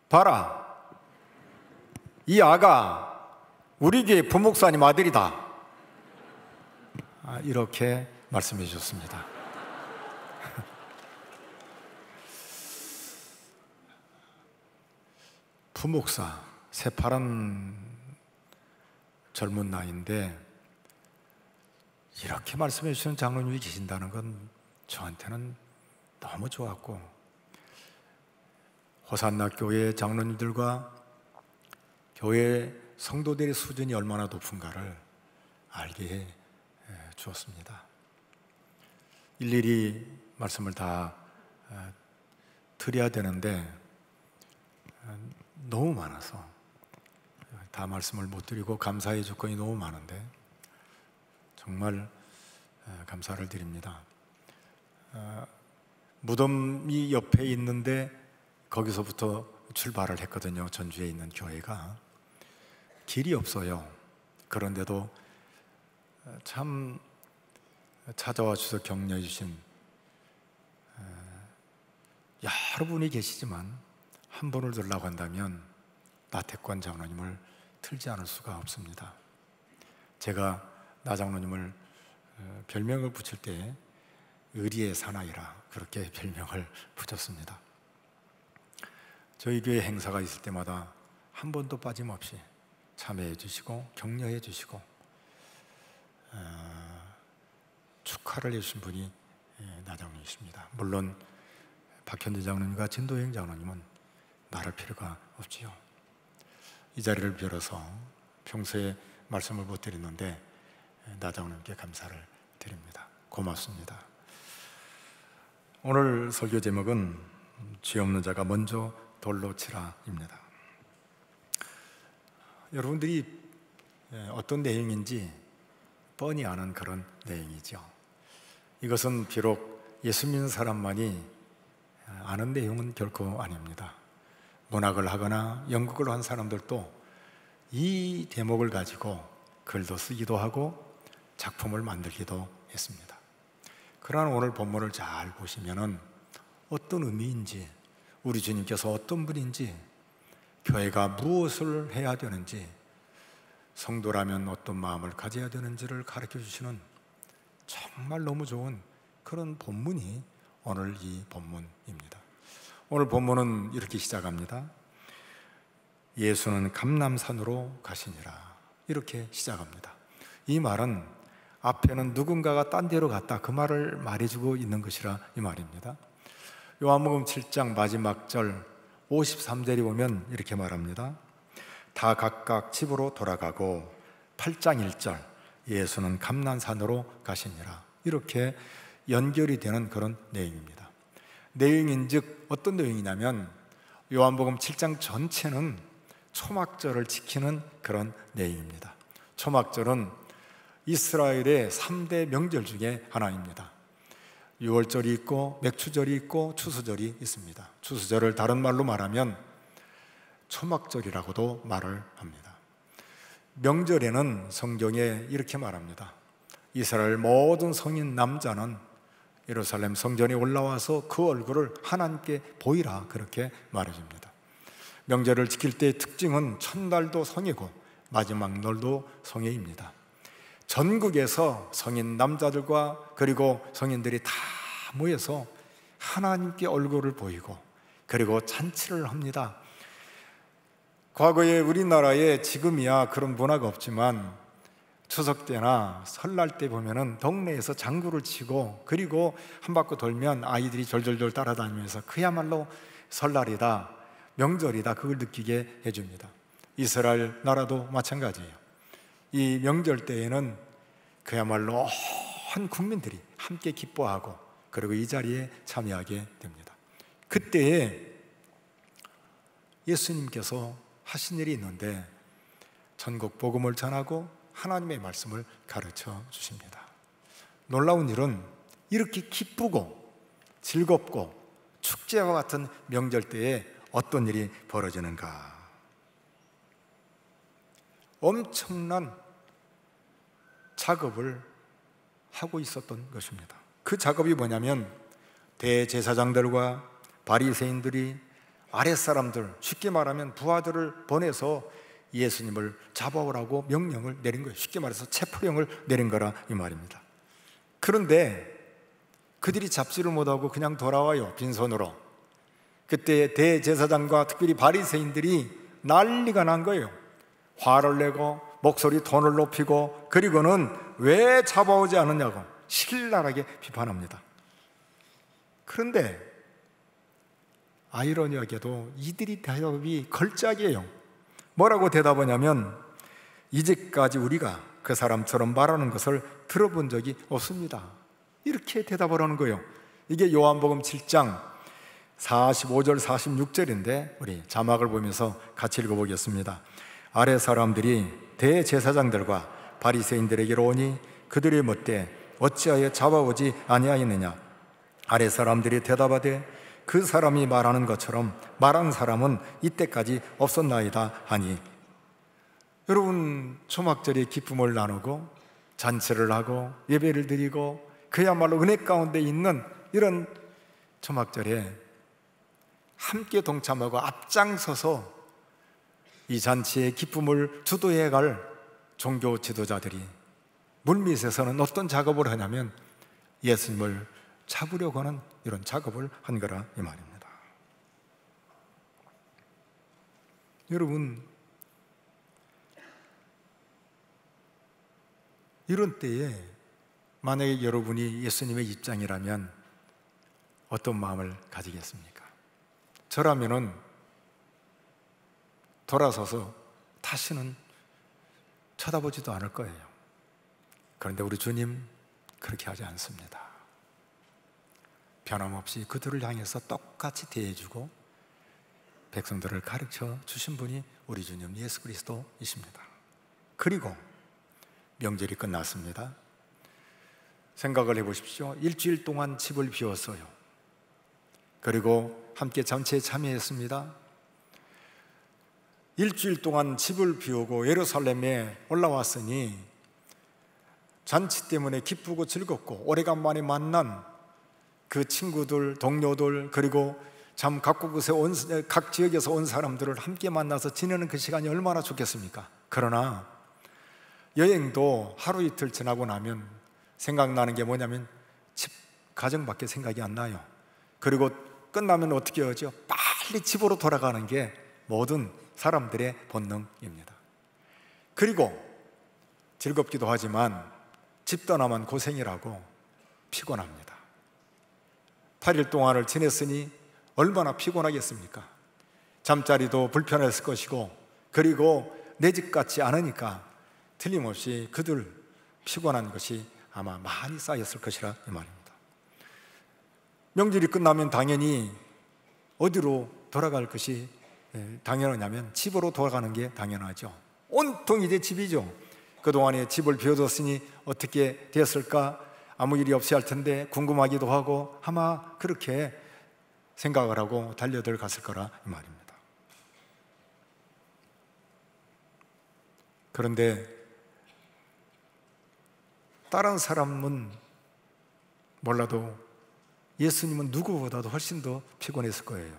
봐라, 이 아가 우리 교회 부목사님 아들이다. 이렇게 말씀해 주셨습니다. 부목사, 새파란 젊은 나이인데 이렇게 말씀해 주시는 장로님이 계신다는 건 저한테는 너무 좋았고, 호산나 교회 장로님들과 교회 성도들의 수준이 얼마나 높은가를 알게 해 주었습니다. 일일이 말씀을 다 드려야 되는데 너무 많아서 다 말씀을 못 드리고 감사의 조건이 너무 많은데 정말 감사를 드립니다. 무덤이 옆에 있는데 거기서부터 출발을 했거든요. 전주에 있는 교회가 길이 없어요. 그런데도 참 찾아와 주셔서 격려해 주신 여러 분이 계시지만 한 분을 들라고 한다면 나태권 장로님을 틀지 않을 수가 없습니다. 제가 나 장로님을 별명을 붙일 때 의리의 사나이라 그렇게 별명을 붙였습니다. 저희 교회 행사가 있을 때마다 한 번도 빠짐없이 참여해 주시고 격려해 주시고 축하를 해주신 분이 나 장로님이십니다. 물론 박현재 장로님과 진도영 장로님은 말할 필요가 없지요. 이 자리를 빌어서 평소에 말씀을 못 드렸는데 나 장로님께 감사를 드립니다. 고맙습니다. 오늘 설교 제목은 죄 없는 자가 먼저 돌로 치라입니다. 여러분들이 어떤 내용인지 뻔히 아는 그런 내용이죠. 이것은 비록 예수 믿는 사람만이 아는 내용은 결코 아닙니다. 문학을 하거나 연극을 한 사람들도 이 대목을 가지고 글도 쓰기도 하고 작품을 만들기도 했습니다. 그러나 오늘 본문을 잘 보시면은 어떤 의미인지, 우리 주님께서 어떤 분인지, 교회가 무엇을 해야 되는지, 성도라면 어떤 마음을 가져야 되는지를 가르쳐 주시는 정말 너무 좋은 그런 본문이 오늘 이 본문입니다. 오늘 본문은 이렇게 시작합니다. 예수는 감람산으로 가시니라, 이렇게 시작합니다. 이 말은 앞에는 누군가가 딴 데로 갔다, 그 말을 말해주고 있는 것이라 이 말입니다. 요한복음 7장 마지막 절 53절에 보면 이렇게 말합니다. 다 각각 집으로 돌아가고 8장 1절 예수는 감람산으로 가시니라, 이렇게 연결이 되는 그런 내용입니다. 내용인즉 어떤 내용이냐면 요한복음 7장 전체는 초막절을 지키는 그런 내용입니다. 초막절은 이스라엘의 3대 명절 중에 하나입니다. 유월절이 있고 맥추절이 있고 추수절이 있습니다. 추수절을 다른 말로 말하면 초막절이라고도 말을 합니다. 명절에는 성경에 이렇게 말합니다. 이스라엘 모든 성인 남자는 예루살렘 성전에 올라와서 그 얼굴을 하나님께 보이라, 그렇게 말해줍니다. 명절을 지킬 때의 특징은 첫날도 성이고 마지막 날도 성회입니다. 전국에서 성인 남자들과 그리고 성인들이 다 모여서 하나님께 얼굴을 보이고 그리고 잔치를 합니다. 과거에 우리나라에 지금이야 그런 문화가 없지만 추석 때나 설날 때 보면은 동네에서 장구를 치고 그리고 한 바퀴 돌면 아이들이 졸졸졸 따라다니면서 그야말로 설날이다, 명절이다, 그걸 느끼게 해줍니다. 이스라엘 나라도 마찬가지예요. 이 명절 때에는 그야말로 온 국민들이 함께 기뻐하고 그리고 이 자리에 참여하게 됩니다. 그때에 예수님께서 하신 일이 있는데 전국 복음을 전하고 하나님의 말씀을 가르쳐 주십니다. 놀라운 일은 이렇게 기쁘고 즐겁고 축제와 같은 명절 때에 어떤 일이 벌어지는가? 엄청난 작업을 하고 있었던 것입니다. 그 작업이 뭐냐면 대제사장들과 바리새인들이 아랫사람들, 쉽게 말하면 부하들을 보내서 예수님을 잡아오라고 명령을 내린 거예요. 쉽게 말해서 체포령을 내린 거라 이 말입니다. 그런데 그들이 잡지를 못하고 그냥 돌아와요, 빈손으로. 그때 대제사장과 특별히 바리새인들이 난리가 난 거예요. 화를 내고 목소리 톤을 높이고 그리고는 왜 잡아오지 않느냐고 신랄하게 비판합니다. 그런데 아이러니하게도 이들이 대답이 걸작이에요. 뭐라고 대답하냐면 이제까지 우리가 그 사람처럼 말하는 것을 들어본 적이 없습니다. 이렇게 대답을 하는 거예요. 이게 요한복음 7장 45절 46절인데 우리 자막을 보면서 같이 읽어보겠습니다. 아래 사람들이 대제사장들과 바리새인들에게로 오니 그들이 묻되 어찌하여 잡아오지 아니하였느냐? 아래 사람들이 대답하되 그 사람이 말하는 것처럼 말한 사람은 이때까지 없었나이다 하니. 여러분, 초막절에 기쁨을 나누고 잔치를 하고 예배를 드리고 그야말로 은혜 가운데 있는 이런 초막절에 함께 동참하고 앞장서서 이 잔치의 기쁨을 주도해 갈 종교 지도자들이 물밑에서는 어떤 작업을 하냐면 예수님을 잡으려고 하는 이런 작업을 한 거라 이 말입니다. 여러분, 이런 때에 만약에 여러분이 예수님의 입장이라면 어떤 마음을 가지겠습니까? 저라면은 돌아서서 다시는 쳐다보지도 않을 거예요. 그런데 우리 주님 그렇게 하지 않습니다. 변함없이 그들을 향해서 똑같이 대해주고 백성들을 가르쳐 주신 분이 우리 주님 예수 그리스도이십니다. 그리고 명절이 끝났습니다. 생각을 해보십시오. 일주일 동안 집을 비웠어요. 그리고 함께 잔치에 참여했습니다. 일주일 동안 집을 비우고 예루살렘에 올라왔으니 잔치 때문에 기쁘고 즐겁고 오래간만에 만난 그 친구들, 동료들, 그리고 참 각 지역에서 온 사람들을 함께 만나서 지내는 그 시간이 얼마나 좋겠습니까? 그러나 여행도 하루 이틀 지나고 나면 생각나는 게 뭐냐면 집, 가정밖에 생각이 안 나요. 그리고 끝나면 어떻게 하죠? 빨리 집으로 돌아가는 게 모든 사람들의 본능입니다. 그리고 즐겁기도 하지만 집 떠나면 고생이라고 피곤합니다. 8일 동안을 지냈으니 얼마나 피곤하겠습니까? 잠자리도 불편했을 것이고 그리고 내 집 같지 않으니까 틀림없이 그들 피곤한 것이 아마 많이 쌓였을 것이라 이 말입니다. 명절이 끝나면 당연히 어디로 돌아갈 것이 당연하냐면 집으로 돌아가는 게 당연하죠. 온통 이제 집이죠. 그동안에 집을 비워뒀으니 어떻게 되었을까? 아무 일이 없이 할 텐데 궁금하기도 하고 아마 그렇게 생각을 하고 달려들 갔을 거라 이 말입니다. 그런데 다른 사람은 몰라도 예수님은 누구보다도 훨씬 더 피곤했을 거예요.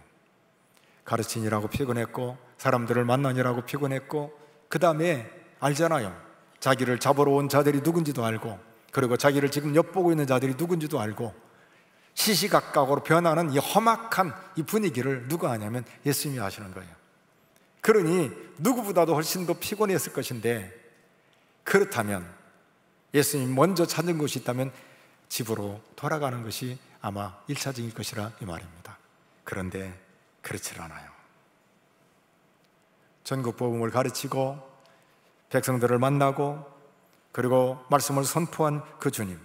가르치느라고 피곤했고, 사람들을 만나느라고 피곤했고, 그 다음에 알잖아요. 자기를 잡으러 온 자들이 누군지도 알고, 그리고 자기를 지금 엿보고 있는 자들이 누군지도 알고, 시시각각으로 변하는 이 험악한 이 분위기를 누가 아냐면 예수님이 아시는 거예요. 그러니 누구보다도 훨씬 더 피곤했을 것인데, 그렇다면 예수님이 먼저 찾은 곳이 있다면 집으로 돌아가는 것이 아마 1차적일 것이라 이 말입니다. 그런데 그렇지 않아요. 전국 복음을 가르치고 백성들을 만나고 그리고 말씀을 선포한 그 주님,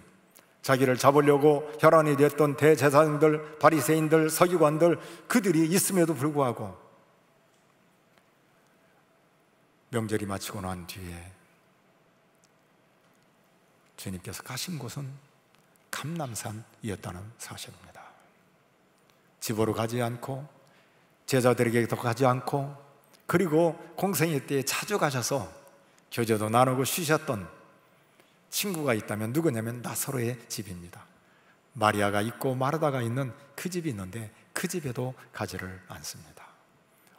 자기를 잡으려고 혈안이 됐던 대제사장들, 바리새인들, 서기관들, 그들이 있음에도 불구하고 명절이 마치고 난 뒤에 주님께서 가신 곳은 감람산이었다는 사실입니다. 집으로 가지 않고 제자들에게도 가지 않고, 그리고 공생애 때에 자주 가셔서 교제도 나누고 쉬셨던 친구가 있다면 누구냐면 나사로의 집입니다. 마리아가 있고 마르다가 있는 그 집이 있는데 그 집에도 가지를 않습니다.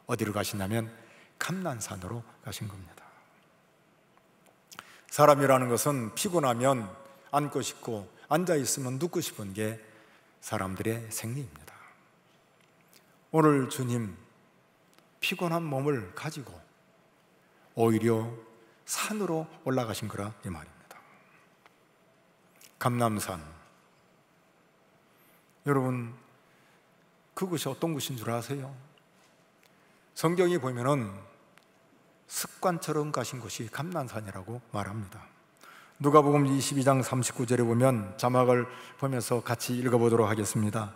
어디로 가시냐면 감람산으로 가신 겁니다. 사람이라는 것은 피곤하면 앉고 싶고 앉아있으면 눕고 싶은 게 사람들의 생리입니다. 오늘 주님 피곤한 몸을 가지고 오히려 산으로 올라가신 거라 이 말입니다. 감람산, 여러분 그곳이 어떤 곳인 줄 아세요? 성경에 보면은 습관처럼 가신 곳이 감람산이라고 말합니다. 누가복음 22장 39절에 보면, 자막을 보면서 같이 읽어보도록 하겠습니다.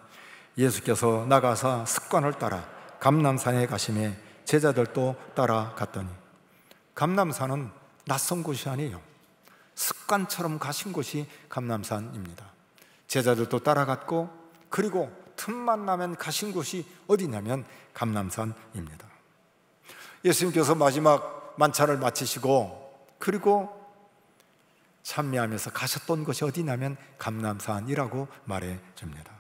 예수께서 나가사 습관을 따라 감람산에 가시매 제자들도 따라갔더니, 감람산은 낯선 곳이 아니에요. 습관처럼 가신 곳이 감람산입니다. 제자들도 따라갔고, 그리고 틈만 나면 가신 곳이 어디냐면 감람산입니다. 예수님께서 마지막 만찬을 마치시고 그리고 찬미하면서 가셨던 곳이 어디냐면 감람산이라고 말해 줍니다.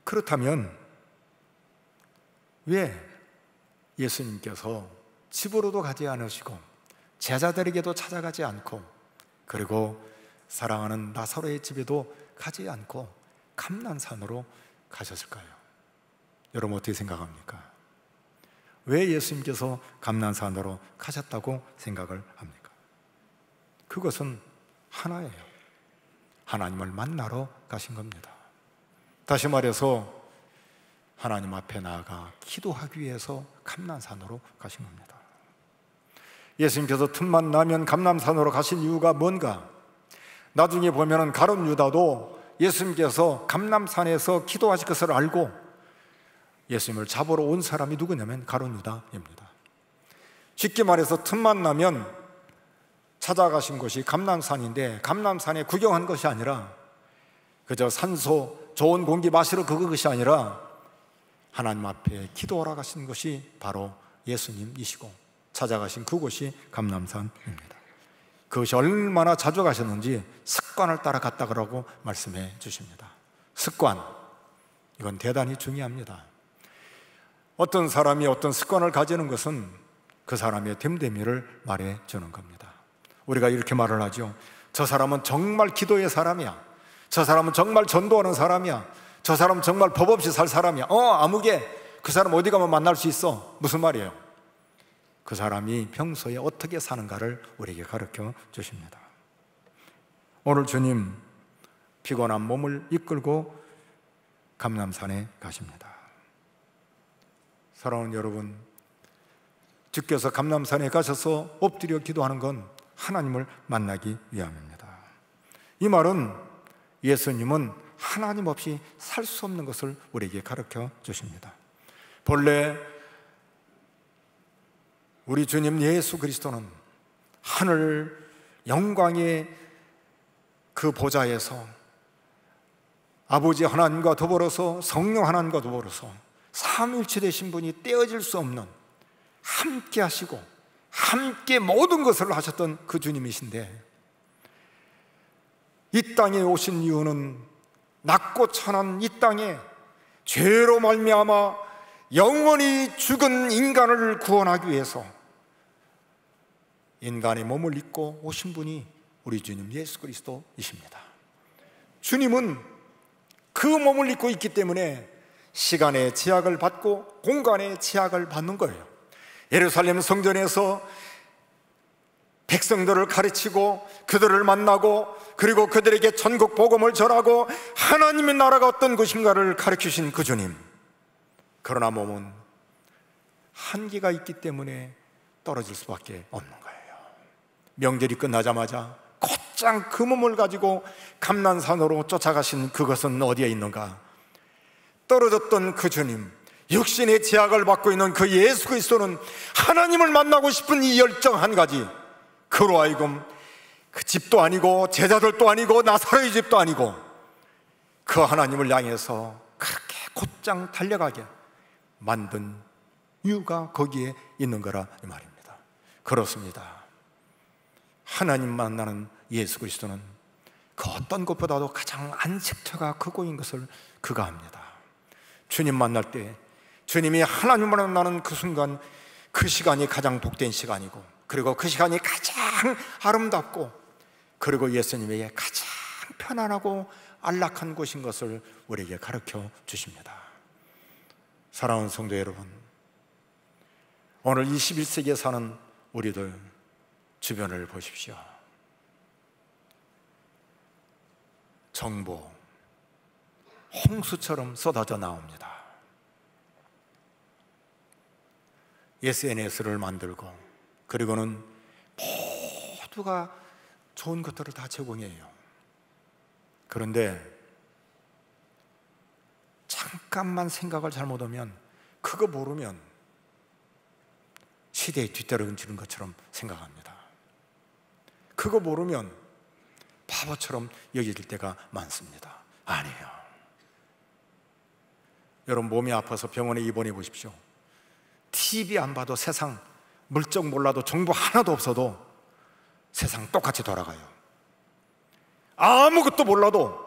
그렇다면 왜 예수님께서 집으로도 가지 않으시고 제자들에게도 찾아가지 않고 그리고 사랑하는 나사로의 집에도 가지 않고 감람산으로 가셨을까요? 여러분 어떻게 생각합니까? 왜 예수님께서 감람산으로 가셨다고 생각을 합니까? 그것은 하나예요. 하나님을 만나러 가신 겁니다. 다시 말해서 하나님 앞에 나아가 기도하기 위해서 감람산으로 가신 겁니다. 예수님께서 틈만 나면 감람산으로 가신 이유가 뭔가? 나중에 보면은 가룟 유다도 예수님께서 감람산에서 기도하실 것을 알고 예수님을 잡으러 온 사람이 누구냐면 가룟 유다입니다. 쉽게 말해서 틈만 나면 찾아가신 곳이 감람산인데, 감람산에 구경한 것이 아니라 그저 산소, 좋은 공기 마시러 그것이 아니라 하나님 앞에 기도하러 가신 것이 바로 예수님이시고 찾아가신 그곳이 감람산입니다. 그것이 얼마나 자주 가셨는지 습관을 따라 갔다고 말씀해 주십니다. 습관, 이건 대단히 중요합니다. 어떤 사람이 어떤 습관을 가지는 것은 그 사람의 됨됨이를 말해 주는 겁니다. 우리가 이렇게 말을 하죠. 저 사람은 정말 기도의 사람이야. 저 사람은 정말 전도하는 사람이야. 저 사람은 정말 법 없이 살 사람이야. 아무개 그 사람 어디 가면 만날 수 있어. 무슨 말이에요? 그 사람이 평소에 어떻게 사는가를 우리에게 가르쳐 주십니다. 오늘 주님 피곤한 몸을 이끌고 감람산에 가십니다. 사랑하는 여러분, 주께서 감람산에 가셔서 엎드려 기도하는 건 하나님을 만나기 위함입니다. 이 말은 예수님은 하나님 없이 살 수 없는 것을 우리에게 가르쳐 주십니다. 본래 우리 주님 예수 그리스도는 하늘 영광의 그 보좌에서 아버지 하나님과 더불어서 성령 하나님과 더불어서 삼위일체 되신 분이 떼어질 수 없는 함께 하시고 함께 모든 것을 하셨던 그 주님이신데, 이 땅에 오신 이유는 낮고 천한 이 땅에 죄로 말미암아 영원히 죽은 인간을 구원하기 위해서 인간의 몸을 입고 오신 분이 우리 주님 예수 그리스도이십니다. 주님은 그 몸을 입고 있기 때문에 시간의 제약을 받고 공간의 제약을 받는 거예요. 예루살렘 성전에서 백성들을 가르치고 그들을 만나고 그리고 그들에게 천국 복음을 전하고 하나님의 나라가 어떤 것인가를 가르치신 그 주님, 그러나 몸은 한계가 있기 때문에 떨어질 수밖에 없는 거예요. 명절이 끝나자마자 곧장 그 몸을 가지고 감난산으로 쫓아가신 그것은 어디에 있는가? 떨어졌던 그 주님, 육신의 제약을 받고 있는 그 예수 그리스도는 하나님을 만나고 싶은 이 열정 한 가지, 그로 하여금 그 집도 아니고 제자들도 아니고 나사로의 집도 아니고 그 하나님을 향해서 그렇게 곧장 달려가게 만든 이유가 거기에 있는 거라 이 말입니다. 그렇습니다. 하나님 만나는 예수 그리스도는 그 어떤 것보다도 가장 안식처가 그곳인 것을 그가 압니다. 주님 만날 때, 주님이 하나님을 만나는 그 순간, 그 시간이 가장 복된 시간이고, 그리고 그 시간이 가장 아름답고, 그리고 예수님에게 가장 편안하고 안락한 곳인 것을 우리에게 가르쳐 주십니다. 사랑하는 성도 여러분, 오늘 21세기에 사는 우리들 주변을 보십시오. 정보 홍수처럼 쏟아져 나옵니다. SNS를 만들고, 그리고는 모두가 좋은 것들을 다 제공해요. 그런데 잠깐만 생각을 잘못하면, 그거 모르면 시대에 뒤따르는 것처럼 생각합니다. 그거 모르면 바보처럼 여겨질 때가 많습니다. 아니에요. 여러분, 몸이 아파서 병원에 입원해 보십시오. TV 안 봐도 세상, 물정 몰라도 정보 하나도 없어도 세상 똑같이 돌아가요. 아무것도 몰라도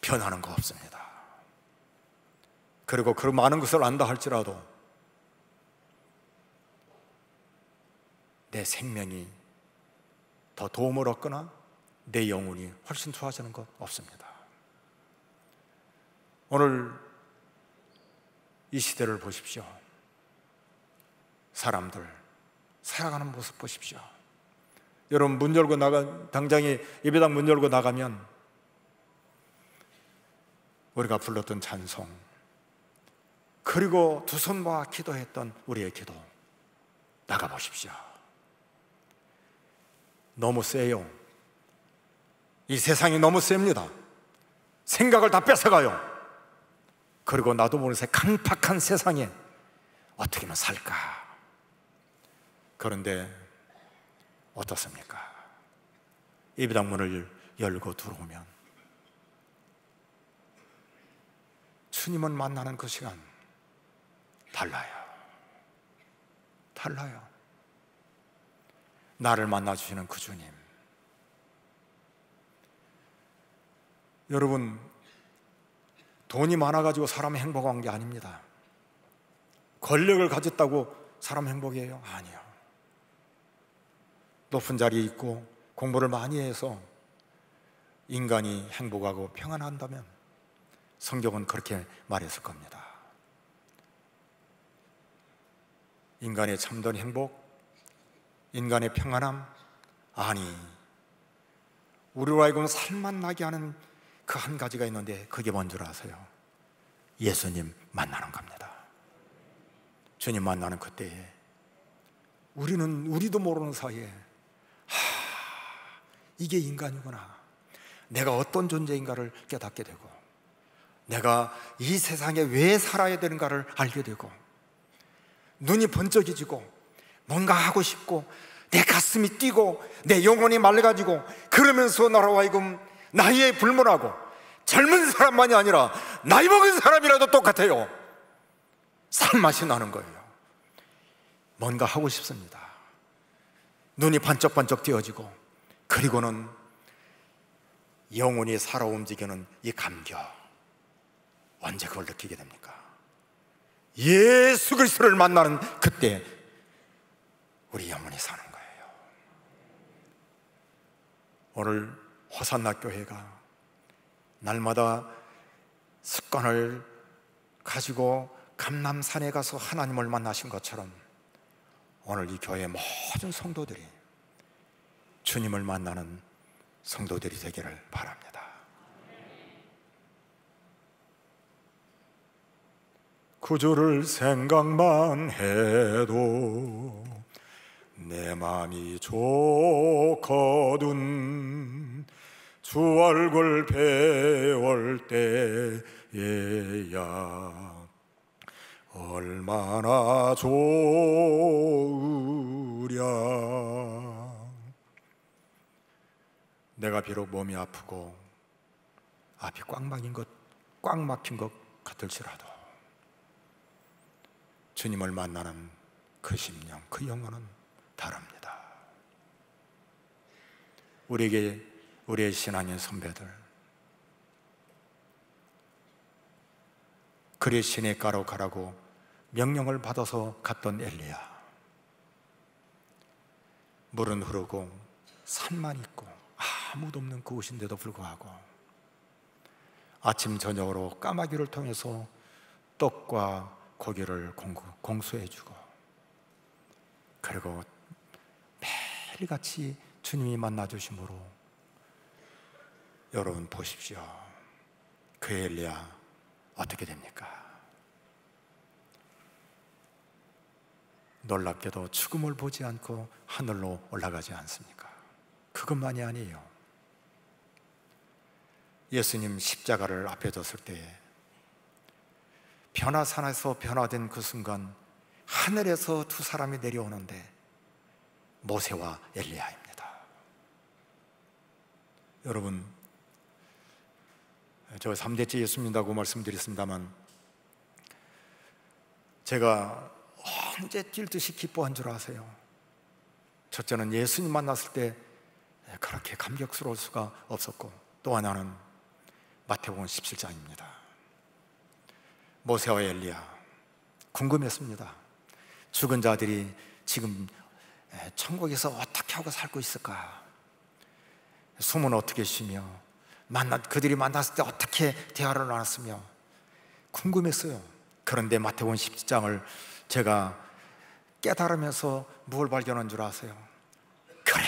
변하는 거 없습니다. 그리고 그 많은 것을 안다 할지라도 내 생명이 더 도움을 얻거나 내 영혼이 훨씬 좋아지는 것 없습니다. 오늘 이 시대를 보십시오. 사람들 살아가는 모습 보십시오. 여러분, 문 열고 당장에 예배당 문 열고 나가면 우리가 불렀던 찬송, 그리고 두 손 모아 기도했던 우리의 기도 나가 보십시오. 너무 세요. 이 세상이 너무 셉니다. 생각을 다 뺏어가요. 그리고 나도 모르는 새 강팍한 세상에 어떻게 하면 살까? 그런데 어떻습니까? 예배당 문을 열고 들어오면 주님을 만나는 그 시간 달라요. 달라요. 나를 만나주시는 그 주님. 여러분, 돈이 많아가지고 사람이 행복한 게 아닙니다. 권력을 가졌다고 사람 행복이에요? 아니요. 높은 자리에 있고 공부를 많이 해서 인간이 행복하고 평안한다면 성경은 그렇게 말했을 겁니다. 인간의 참된 행복, 인간의 평안함, 아니, 우리로 하여금 살만 나게 하는 그 한 가지가 있는데, 그게 뭔 줄 아세요? 예수님 만나는 겁니다. 주님 만나는 그때에 우리도 모르는 사이에 이게 인간이구나, 내가 어떤 존재인가를 깨닫게 되고, 내가 이 세상에 왜 살아야 되는가를 알게 되고, 눈이 번쩍이지고 뭔가 하고 싶고 내 가슴이 뛰고 내 영혼이 맑아지고, 그러면서 나로 하여금 나이에 불문하고, 젊은 사람만이 아니라 나이 먹은 사람이라도 똑같아요. 살맛이 나는 거예요. 뭔가 하고 싶습니다. 눈이 반짝반짝 띄어지고, 그리고는 영혼이 살아 움직이는 이 감격, 언제 그걸 느끼게 됩니까? 예수 그리스도를 만나는 그때 우리 영혼이 사는 거예요. 오늘 호산나 교회가 날마다 습관을 가지고 감람산에 가서 하나님을 만나신 것처럼 오늘 이 교회의 모든 성도들이 주님을 만나는 성도들이 되기를 바랍니다. 구주를 생각만 해도 내 맘이 좋거든. 주 얼굴 배울 때에야 얼마나 좋으랴. 내가 비록 몸이 아프고 앞이 꽉 막힌 것 같을지라도 주님을 만나는 그 심령, 그 영혼은 다릅니다. 우리의 신앙인 선배들, 그리 시냇가로 가라고 명령을 받아서 갔던 엘리야, 물은 흐르고 산만 있고 아무도 없는 그곳인데도 불구하고 아침 저녁으로 까마귀를 통해서 떡과 고기를 공수해주고, 그리고 매일같이 주님이 만나주심으로, 여러분 보십시오. 그 엘리야 어떻게 됩니까? 놀랍게도 죽음을 보지 않고 하늘로 올라가지 않습니까? 그것만이 아니에요. 예수님 십자가를 앞에 뒀을 때에 변화산에서 변화된 그 순간 하늘에서 두 사람이 내려오는데 모세와 엘리야입니다. 여러분, 저 3대째 예수 믿는다고 말씀드렸습니다만 제가 언제 뛸 듯이 기뻐한 줄 아세요? 첫째는 예수님 만났을 때 그렇게 감격스러울 수가 없었고, 또 하나는 마태복음 17장입니다. 모세와 엘리야 궁금했습니다. 죽은 자들이 지금 천국에서 어떻게 하고 살고 있을까? 숨은 어떻게 쉬며 그들이 만났을 때 어떻게 대화를 나눴으며 궁금했어요. 그런데 마태복음 17장을 제가 깨달으면서 무엇을 발견한 줄 아세요? 그래,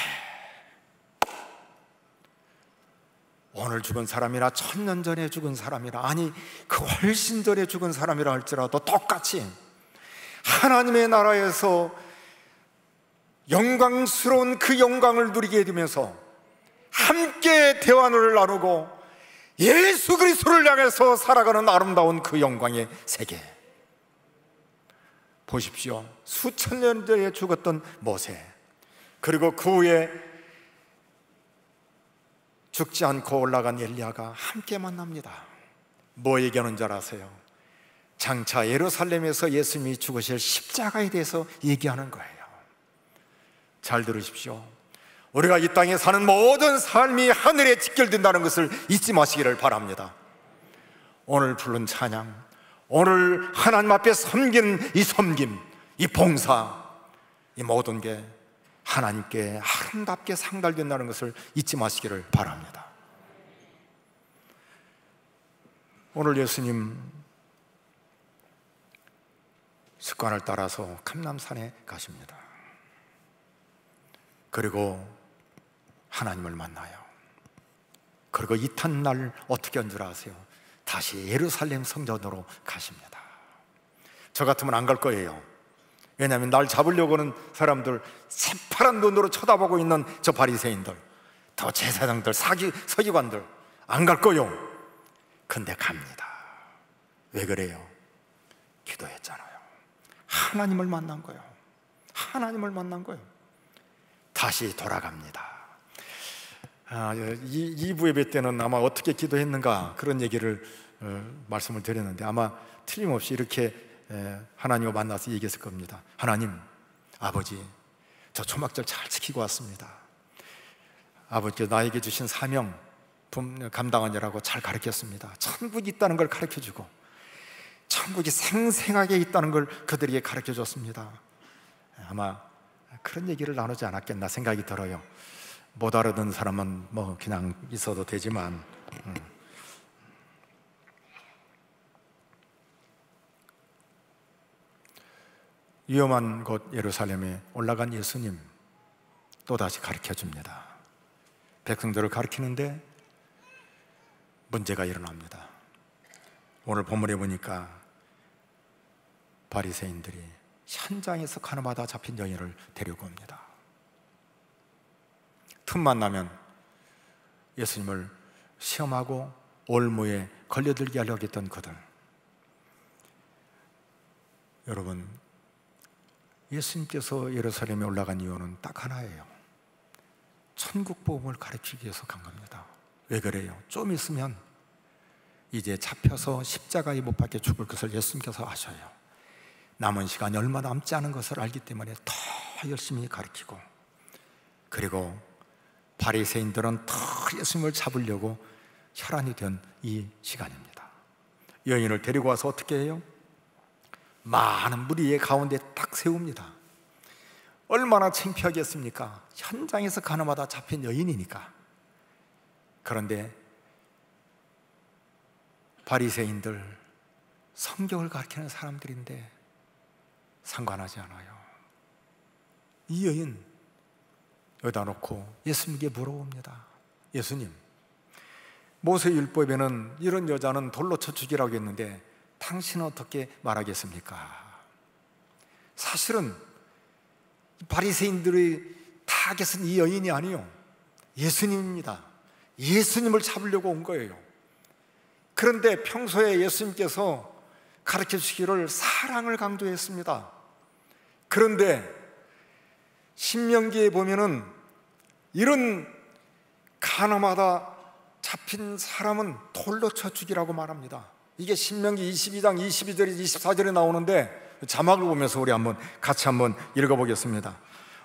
오늘 죽은 사람이나 1000년 전에 죽은 사람이나, 아니 그 훨씬 전에 죽은 사람이라 할지라도 똑같이 하나님의 나라에서 영광스러운 그 영광을 누리게 되면서 함께 대화를 나누고 예수 그리스도를 향해서 살아가는 아름다운 그 영광의 세계. 보십시오. 수천 년 전에 죽었던 모세, 그리고 그 후에 죽지 않고 올라간 엘리야가 함께 만납니다. 뭐 얘기하는 줄 아세요? 장차 예루살렘에서 예수님이 죽으실 십자가에 대해서 얘기하는 거예요. 잘 들으십시오. 우리가 이 땅에 사는 모든 삶이 하늘에 직결된다는 것을 잊지 마시기를 바랍니다. 오늘 부른 찬양, 오늘 하나님 앞에 섬기는 이 섬김, 이 봉사, 이 모든 게 하나님께 아름답게 상달된다는 것을 잊지 마시기를 바랍니다. 오늘 예수님 습관을 따라서 감람산에 가십니다. 그리고 하나님을 만나요. 그리고 이튿날 어떻게 한 줄 아세요? 다시 예루살렘 성전으로 가십니다. 저 같으면 안 갈 거예요. 왜냐하면 날 잡으려고 하는 사람들, 새파란 눈으로 쳐다보고 있는 저 바리새인들, 더 제사장들, 서기관들, 안 갈 거요. 근데 갑니다. 왜 그래요? 기도했잖아요. 하나님을 만난 거예요. 하나님을 만난 거예요. 다시 돌아갑니다. 2부 예배 때는 아마 어떻게 기도했는가 그런 얘기를 말씀을 드렸는데, 아마 틀림없이 이렇게 하나님과 만나서 얘기했을 겁니다. 하나님, 아버지, 저 초막절 잘 지키고 왔습니다. 아버지께서 나에게 주신 사명 감당하느라고 잘 가르쳤습니다. 천국이 있다는 걸 가르쳐주고 천국이 생생하게 있다는 걸 그들에게 가르쳐줬습니다. 아마 그런 얘기를 나누지 않았겠나 생각이 들어요. 못 알아듣는 사람은 뭐 그냥 있어도 되지만 위험한 곳 예루살렘에 올라간 예수님 또다시 가르쳐줍니다. 백성들을 가르치는데 문제가 일어납니다. 오늘 본문에 보니까 바리새인들이 현장에서 가늠하다 잡힌 여인을 데리고 옵니다. 틈만 나면 예수님을 시험하고 올무에 걸려들게 하려고 했던 그들. 여러분, 예수님께서 예루살렘에 올라간 이유는 딱 하나예요. 천국 복음을 가르치기 위해서 간 겁니다. 왜 그래요? 좀 있으면 이제 잡혀서 십자가에 못 박혀 죽을 것을 예수님께서 아셔요. 남은 시간이 얼마 남지 않은 것을 알기 때문에 더 열심히 가르치고, 그리고 바리새인들은 더 예수님을 잡으려고 혈안이 된 이 시간입니다. 여인을 데리고 와서 어떻게 해요? 많은 무리의 가운데 딱 세웁니다. 얼마나 창피하겠습니까? 현장에서 가늠하다 잡힌 여인이니까. 그런데 바리새인들, 성경을 가르치는 사람들인데 상관하지 않아요. 이 여인 여기다 놓고 예수님께 물어봅니다. 예수님, 모세율법에는 이런 여자는 돌로 쳐 죽이라고 했는데 당신은 어떻게 말하겠습니까? 사실은 바리새인들의 타겟은 이 여인이 아니요, 예수님입니다. 예수님을 잡으려고 온 거예요. 그런데 평소에 예수님께서 가르쳐 주시기를 사랑을 강조했습니다. 그런데 신명기에 보면은 이런 가늠하다 잡힌 사람은 돌로 쳐 죽이라고 말합니다. 이게 신명기 22장 22절 24절에 나오는데 자막을 보면서 우리 같이 한번 읽어보겠습니다.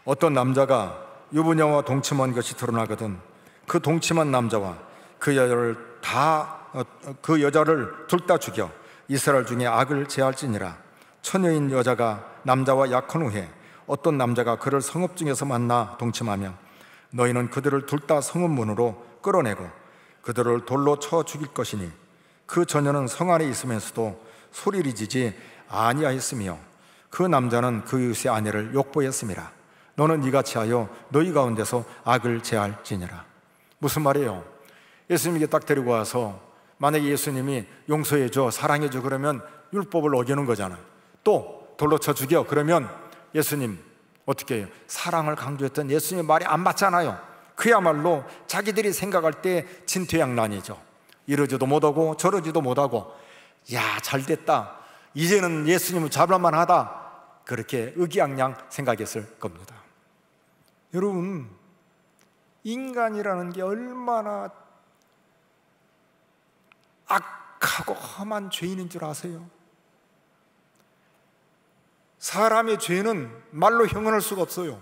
어떤 남자가 유부녀와 동침한 것이 드러나거든 그 동침한 남자와 그 여자를 둘 다 죽여 이스라엘 중에 악을 제할지니라. 처녀인 여자가 남자와 약혼 후에 어떤 남자가 그를 성읍 중에서 만나 동침하면 너희는 그들을 둘 다 성읍 문으로 끌어내고 그들을 돌로 쳐 죽일 것이니 그 처녀는 성 안에 있으면서도 소리를 지지 아니하였으며 그 남자는 그 이웃의 아내를 욕보였음이라. 너는 이같이 하여 너희 가운데서 악을 제할지니라. 무슨 말이에요? 예수님에게 딱 데리고 와서 만약에 예수님이 용서해줘, 사랑해줘 그러면 율법을 어기는 거잖아요. 또 돌로 쳐 죽여 그러면 예수님 어떻게 해요? 사랑을 강조했던 예수님의 말이 안 맞잖아요. 그야말로 자기들이 생각할 때 진퇴양난이죠. 이러지도 못하고 저러지도 못하고, 야, 잘됐다, 이제는 예수님을 잡을만 하다, 그렇게 의기양양 생각했을 겁니다. 여러분, 인간이라는 게 얼마나 악하고 험한 죄인인 줄 아세요? 사람의 죄는 말로 형언할 수가 없어요.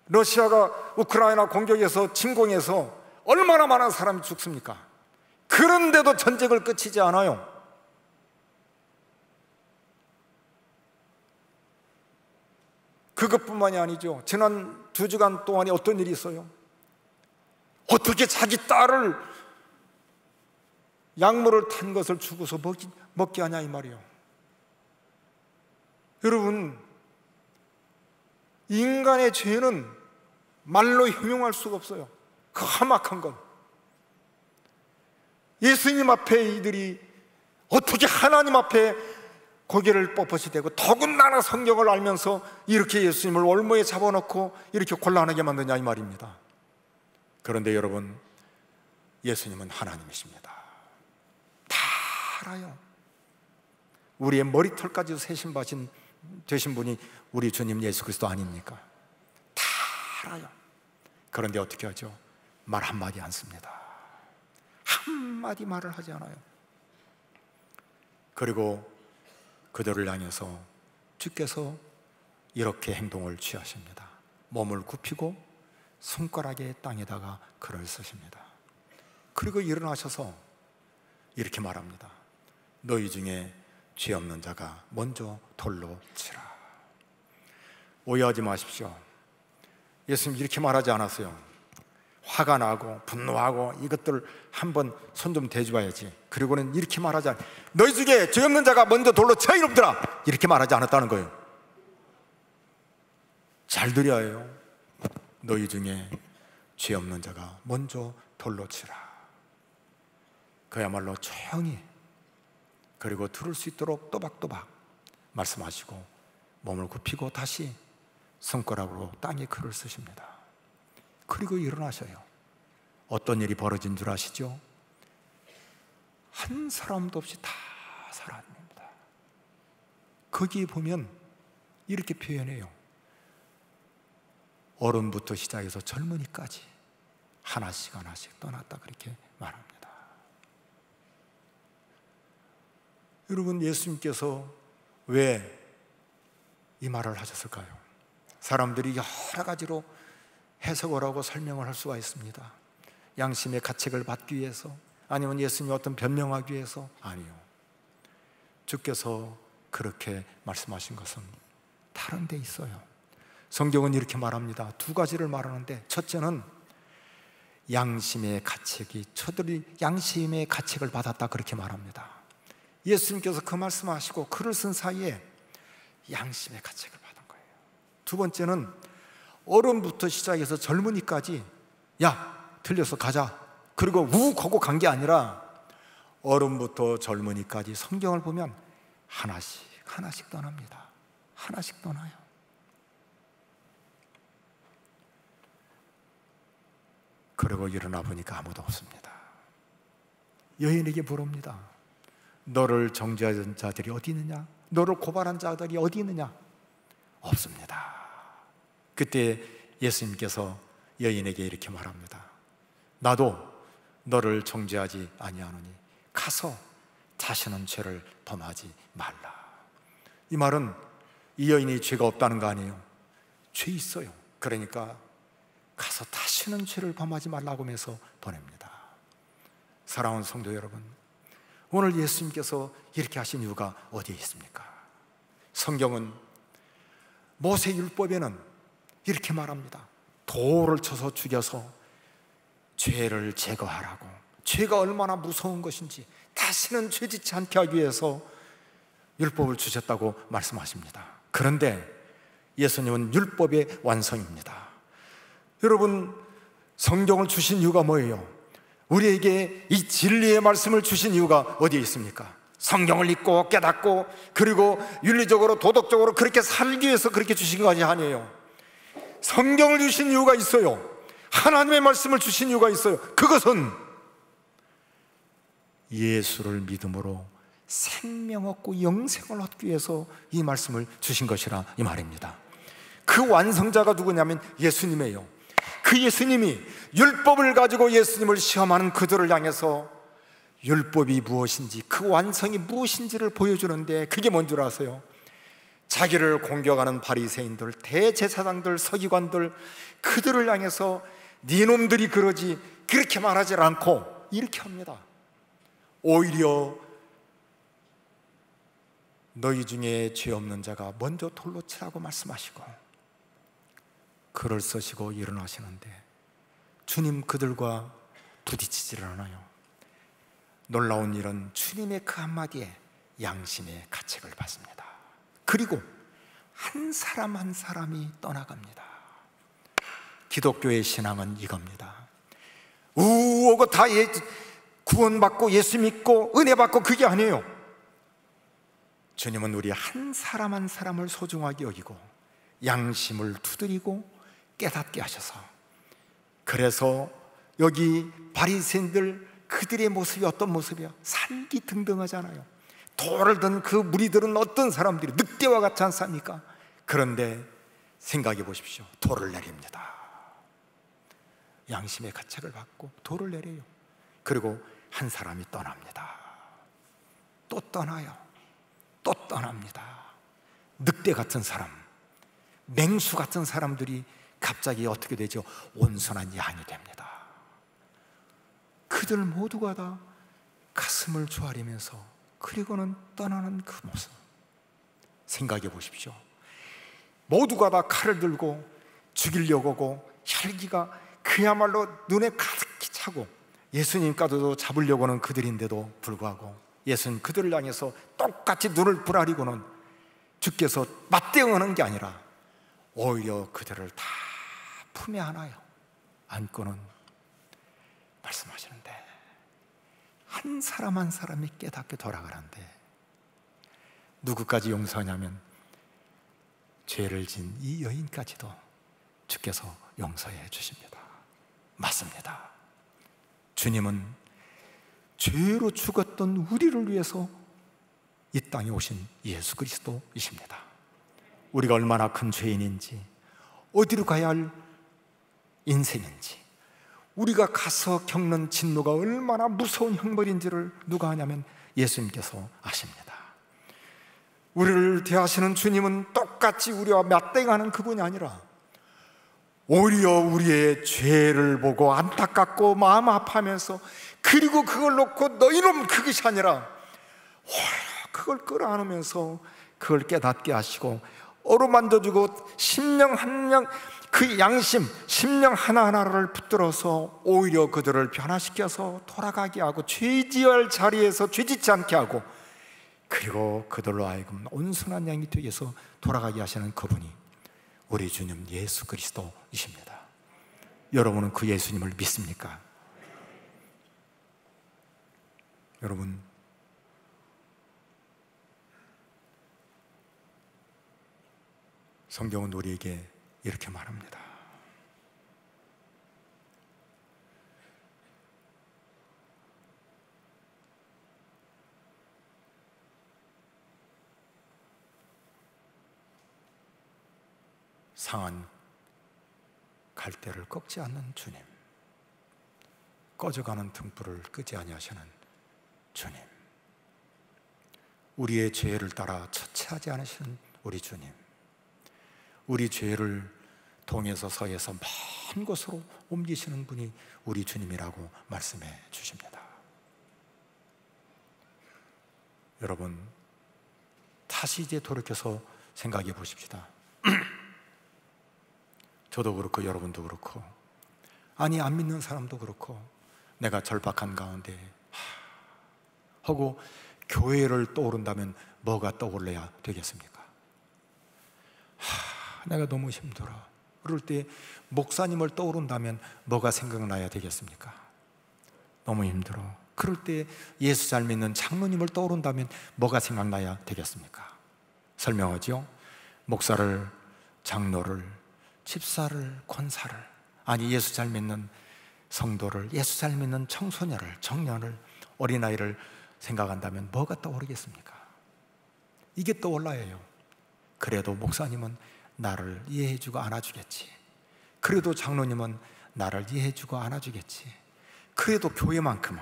러시아가 우크라이나 공격해서 침공해서 얼마나 많은 사람이 죽습니까? 그런데도 전쟁을 끝이지 않아요. 그것뿐만이 아니죠. 지난 2주간 동안에 어떤 일이 있어요? 어떻게 자기 딸을 약물을 탄 것을 주고서 먹게 하냐 이 말이에요. 여러분, 인간의 죄는 말로 형용할 수가 없어요. 그 험악한 건. 예수님 앞에 이들이 어떻게 하나님 앞에 고개를 뻣뻣이 대고 더군다나 성경을 알면서 이렇게 예수님을 올무에 잡아놓고 이렇게 곤란하게 만드냐 이 말입니다. 그런데 여러분, 예수님은 하나님이십니다. 다 알아요. 우리의 머리털까지도 세신 되신 분이 우리 주님 예수 그리스도 아닙니까? 다 알아요. 그런데 어떻게 하죠? 말 한마디 안 씁니다. 한마디 말을 하지 않아요. 그리고 그들을 향해서 주께서 이렇게 행동을 취하십니다. 몸을 굽히고 손가락에 땅에다가 글을 쓰십니다. 그리고 일어나셔서 이렇게 말합니다. 너희 중에 죄 없는 자가 먼저 돌로 치라. 오해하지 마십시오. 예수님 이렇게 말하지 않았어요. 화가 나고 분노하고 이것들 한번 손 좀 대줘야지. 그리고는 이렇게 말하지 않아요. 너희 중에 죄 없는 자가 먼저 돌로 쳐 이놈들아, 이렇게 말하지 않았다는 거예요. 잘 들어야 해요. 너희 중에 죄 없는 자가 먼저 돌로 치라. 그야말로 조용히, 그리고 들을 수 있도록 또박또박 말씀하시고 몸을 굽히고 다시 손가락으로 땅에 글을 쓰십니다. 그리고 일어나셔요. 어떤 일이 벌어진 줄 아시죠? 한 사람도 없이 다 사라집니다. 거기에 보면 이렇게 표현해요. 어른부터 시작해서 젊은이까지 하나씩 하나씩 떠났다, 그렇게 말합니다. 여러분, 예수님께서 왜 이 말을 하셨을까요? 사람들이 여러 가지로 해석을 하고 설명을 할 수가 있습니다. 양심의 가책을 받기 위해서, 아니면 예수님이 어떤 변명하기 위해서. 아니요, 주께서 그렇게 말씀하신 것은 다른 데 있어요. 성경은 이렇게 말합니다. 두 가지를 말하는데, 첫째는 양심의 가책이, 저들이 양심의 가책을 받았다, 그렇게 말합니다. 예수님께서 그 말씀하시고 글을 쓴 사이에 양심의 가책을 받은 거예요. 두 번째는 어른부터 시작해서 젊은이까지 야, 틀려서 가자, 그리고 욱 하고 간 게 아니라 어른부터 젊은이까지 성경을 보면 하나씩 하나씩 떠납니다. 하나씩 떠나요. 그리고 일어나 보니까 아무도 없습니다. 여인에게 물읍니다. 너를 정죄한 자들이 어디 있느냐? 너를 고발한 자들이 어디 있느냐? 없습니다. 그때 예수님께서 여인에게 이렇게 말합니다. 나도 너를 정죄하지 아니하노니 가서 다시는 죄를 범하지 말라. 이 말은 이 여인이 죄가 없다는 거 아니에요. 죄 있어요. 그러니까 가서 다시는 죄를 범하지 말라고 하면서 보냅니다. 사랑하는 성도 여러분, 오늘 예수님께서 이렇게 하신 이유가 어디에 있습니까? 성경은 모세율법에는 이렇게 말합니다. 돌을 쳐서 죽여서 죄를 제거하라고, 죄가 얼마나 무서운 것인지 다시는 죄짓지 않게 하기 위해서 율법을 주셨다고 말씀하십니다. 그런데 예수님은 율법의 완성입니다. 여러분, 성경을 주신 이유가 뭐예요? 우리에게 이 진리의 말씀을 주신 이유가 어디에 있습니까? 성경을 읽고 깨닫고 그리고 윤리적으로 도덕적으로 그렇게 살기 위해서 그렇게 주신 것이 아니에요. 성경을 주신 이유가 있어요. 하나님의 말씀을 주신 이유가 있어요. 그것은 예수를 믿음으로 생명 얻고 영생을 얻기 위해서 이 말씀을 주신 것이라 이 말입니다. 그 완성자가 누구냐면 예수님이에요. 그 예수님이 율법을 가지고 예수님을 시험하는 그들을 향해서 율법이 무엇인지, 그 완성이 무엇인지를 보여주는데, 그게 뭔 줄 아세요? 자기를 공격하는 바리새인들, 대제사장들, 서기관들, 그들을 향해서 네 놈들이 그러지, 그렇게 말하지 않고 이렇게 합니다. 오히려 너희 중에 죄 없는 자가 먼저 돌로 치라고 말씀하시고 글을 쓰시고 일어나시는데, 주님 그들과 부딪히지를 않아요. 놀라운 일은 주님의 그 한마디에 양심의 가책을 받습니다. 그리고 한 사람 한 사람이 떠나갑니다. 기독교의 신앙은 이겁니다. 우오고 다 구원받고 예수 믿고 은혜 받고, 그게 아니에요. 주님은 우리 한 사람 한 사람을 소중하게 여기고 양심을 두드리고 깨닫게 하셔서, 그래서 여기 바리새인들 그들의 모습이 어떤 모습이야? 살기 등등하잖아요. 돌을 든 그 무리들은 어떤 사람들이 늑대와 같지 않습니까? 그런데 생각해 보십시오. 돌을 내립니다. 양심의 가책을 받고 돌을 내려요. 그리고 한 사람이 떠납니다. 또 떠나요. 또 떠납니다. 늑대 같은 사람, 맹수 같은 사람들이 갑자기 어떻게 되죠? 온순한 양이 됩니다. 그들 모두가 다 가슴을 조아리면서 그리고는 떠나는 그 모습 생각해 보십시오. 모두가 다 칼을 들고 죽이려고 하고 혈기가 그야말로 눈에 가득히 차고 예수님까지도 잡으려고 하는 그들인데도 불구하고 예수님 그들을 향해서 똑같이 눈을 부라리고는 주께서 맞대응하는 게 아니라 오히려 그들을 다 품에 안아요. 안고는 말씀하시는데 한 사람 한 사람이 깨닫게 돌아가는데 누구까지 용서하냐면 죄를 진 이 여인까지도 주께서 용서해 주십니다. 맞습니다. 주님은 죄로 죽었던 우리를 위해서 이 땅에 오신 예수 그리스도이십니다. 우리가 얼마나 큰 죄인인지, 어디로 가야 할 인생인지, 우리가 가서 겪는 진노가 얼마나 무서운 형벌인지를 누가 아냐면 예수님께서 아십니다. 우리를 대하시는 주님은 똑같이 우리와 맞대응하는 그분이 아니라 오히려 우리의 죄를 보고 안타깝고 마음 아파하면서 그리고 그걸 놓고 너희는 그것이 아니라 그걸 끌어안으면서 그걸 깨닫게 하시고 어루만져주고 심령 한 명, 그 양심, 심령 하나하나를 붙들어서 오히려 그들을 변화시켜서 돌아가게 하고 죄지을 자리에서 죄짓지 않게 하고 그리고 그들로 하여금 온순한 양이 되게 해서 돌아가게 하시는 그분이 우리 주님 예수 그리스도이십니다. 여러분은 그 예수님을 믿습니까? 여러분, 성경은 우리에게 이렇게 말합니다. 상한 갈대를 꺾지 않는 주님, 꺼져가는 등불을 끄지 아니하시는 주님, 우리의 죄를 따라 처치하지 않으시는 우리 주님, 우리 죄를 동에서 서에서 먼 곳으로 옮기시는 분이 우리 주님이라고 말씀해 주십니다. 여러분, 다시 이제 돌이켜서 생각해 보십시다. 저도 그렇고 여러분도 그렇고, 아니 안 믿는 사람도 그렇고, 내가 절박한 가운데 하고 교회를 떠오른다면 뭐가 떠올려야 되겠습니까? 내가 너무 힘들어. 그럴 때 목사님을 떠오른다면 뭐가 생각나야 되겠습니까? 너무 힘들어. 그럴 때 예수 잘 믿는 장로님을 떠오른다면 뭐가 생각나야 되겠습니까? 설명하죠. 목사를, 장로를, 집사를, 권사를, 아니 예수 잘 믿는 성도를, 예수 잘 믿는 청소년을, 청년을, 어린아이를 생각한다면 뭐가 떠오르겠습니까? 이게 떠올라요. 그래도 목사님은 나를 이해해주고 안아주겠지. 그래도 장로님은 나를 이해해주고 안아주겠지. 그래도 교회만큼은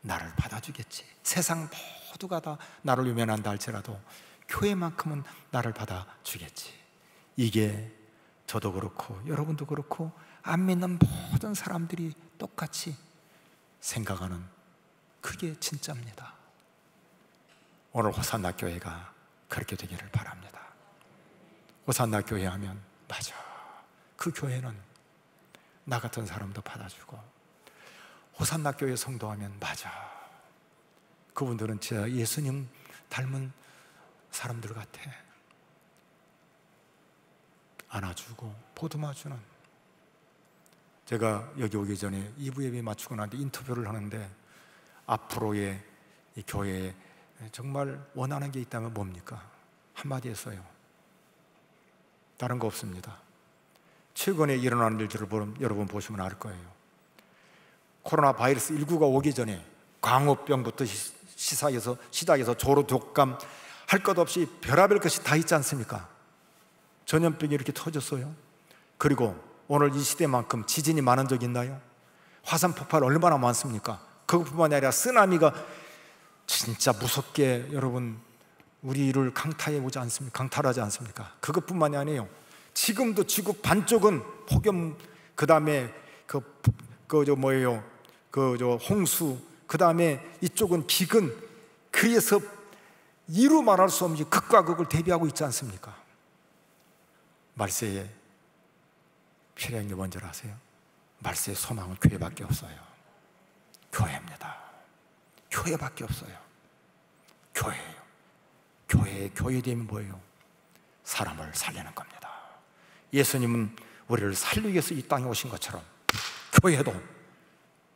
나를 받아주겠지. 세상 모두가 다 나를 외면한다 할지라도 교회만큼은 나를 받아주겠지. 이게 저도 그렇고 여러분도 그렇고 안 믿는 모든 사람들이 똑같이 생각하는, 그게 진짜입니다. 오늘 호산나 교회가 그렇게 되기를 바랍니다. 호산나 교회 하면 맞아, 그 교회는 나 같은 사람도 받아주고, 호산나 교회 성도하면 맞아, 그분들은 진짜 예수님 닮은 사람들 같아. 안아주고 보듬어주는. 제가 여기 오기 전에 2부 예배 마치고 나서 인터뷰를 하는데 앞으로의 이 교회에 정말 원하는 게 있다면 뭡니까? 한마디 했어요. 다른 거 없습니다. 최근에 일어나는 일들을 여러분 보시면 알 거예요. 코로나 바이러스 19가 오기 전에 광우병부터 시작해서 조로, 독감, 할 것 없이 별의별 것이 다 있지 않습니까? 전염병이 이렇게 터졌어요. 그리고 오늘 이 시대만큼 지진이 많은 적이 있나요? 화산 폭발 얼마나 많습니까? 그것뿐만이 아니라 쓰나미가 진짜 무섭게 여러분 우리를 강탈해 오지 않습니까? 강탈하지 않습니까? 그것뿐만이 아니에요. 지금도 지구 반쪽은 폭염, 그 다음에 홍수, 그 다음에 이쪽은 비근, 그래서 이루 말할 수 없는 극과 극을 대비하고 있지 않습니까? 말세에 필요한 게 뭔지 아세요? 말세의 소망은 교회밖에 없어요. 교회입니다. 교회밖에 없어요. 교회예요. 교회됨이 뭐예요? 사람을 살리는 겁니다. 예수님은 우리를 살리기 위해서 이 땅에 오신 것처럼 교회도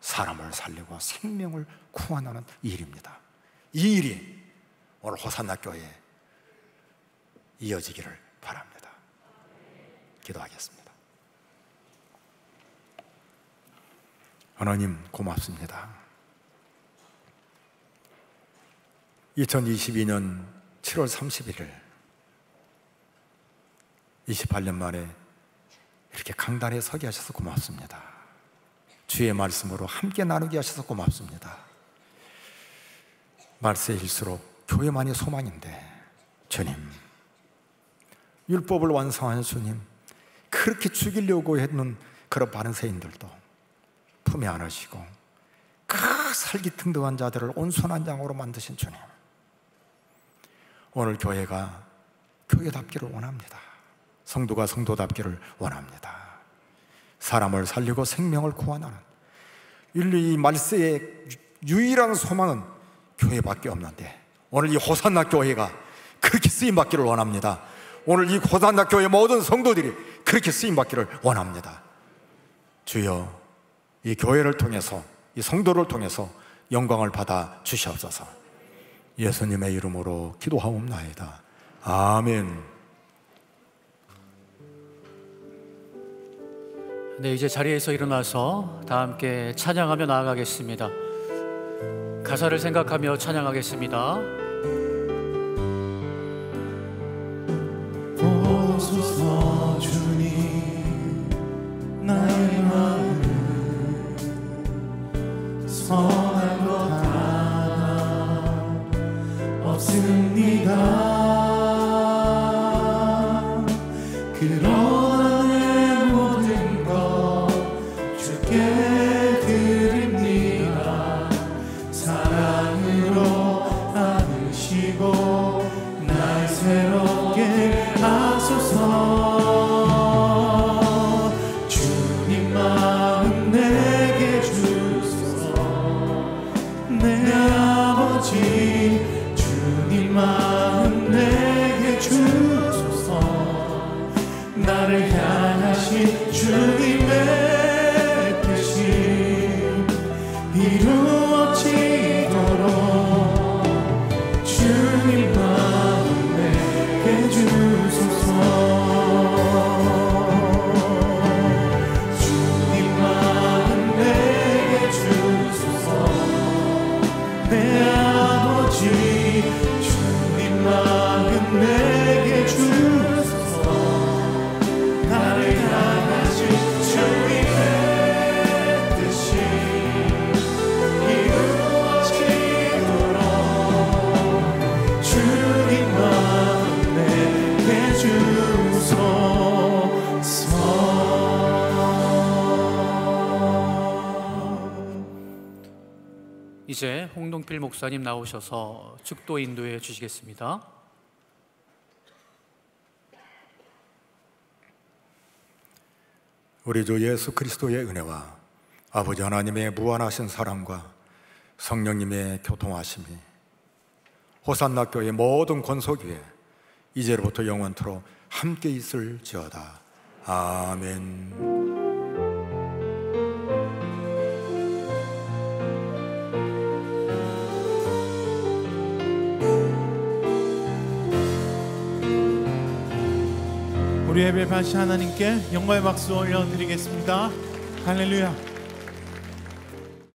사람을 살리고 생명을 구원하는 일입니다. 이 일이 오늘 호산나 교회에 이어지기를 바랍니다. 기도하겠습니다. 하나님 고맙습니다. 2022년 7월 31일 28년 만에 이렇게 강단에 서게 하셔서 고맙습니다. 주의 말씀으로 함께 나누게 하셔서 고맙습니다. 말세일수록 교회만이 소망인데 주님, 율법을 완성한 주님, 그렇게 죽이려고 했는 그런 바리새인들도 품에 안으시고 그 살기등등한 자들을 온순한 양으로 만드신 주님, 오늘 교회가 교회답기를 원합니다. 성도가 성도답기를 원합니다. 사람을 살리고 생명을 구원하는 인류의 말세의 유일한 소망은 교회밖에 없는데 오늘 이 호산나 교회가 그렇게 쓰임받기를 원합니다. 오늘 이 호산나 교회 모든 성도들이 그렇게 쓰임받기를 원합니다. 주여, 이 교회를 통해서, 이 성도를 통해서 영광을 받아 주시옵소서. 예수님의 이름으로 기도하옵나이다. 아멘. 네, 이제 자리에서 일어나서 다 함께 찬양하며 나아가겠습니다. 가사를 생각하며 찬양하겠습니다. 보소서 주님, 나의 마음을 선한 것 하나 없습니다. 그러나 내 모든 것 주께 드립니다. 사랑으로 안으시고 날 새롭게 하소서. 주님 마음 내게 주소서. 내 아버지, 주님 마음 내게 주소서. 나를 향하신 주님의 뜻이 이루어지도록 주님 마음 내게 주소서. 주님 마음 내게 주소서. 내 아버지, 주님 마음 내게 주소서. 나를 향하신 주님의 뜻이 이루어지도록 주님 마음 내게 주소서. 이제 홍동필 목사님 나오셔서 축도 인도해 주시겠습니다. 우리 주 예수 그리스도의 은혜와 아버지 하나님의 무한하신 사랑과 성령님의 교통하심이 호산나 교회 모든 권속위에 이제로부터 영원토록 함께 있을지어다. 아멘. 우리 예배 다시 하나님께 영광의 박수 올려드리겠습니다. 할렐루야.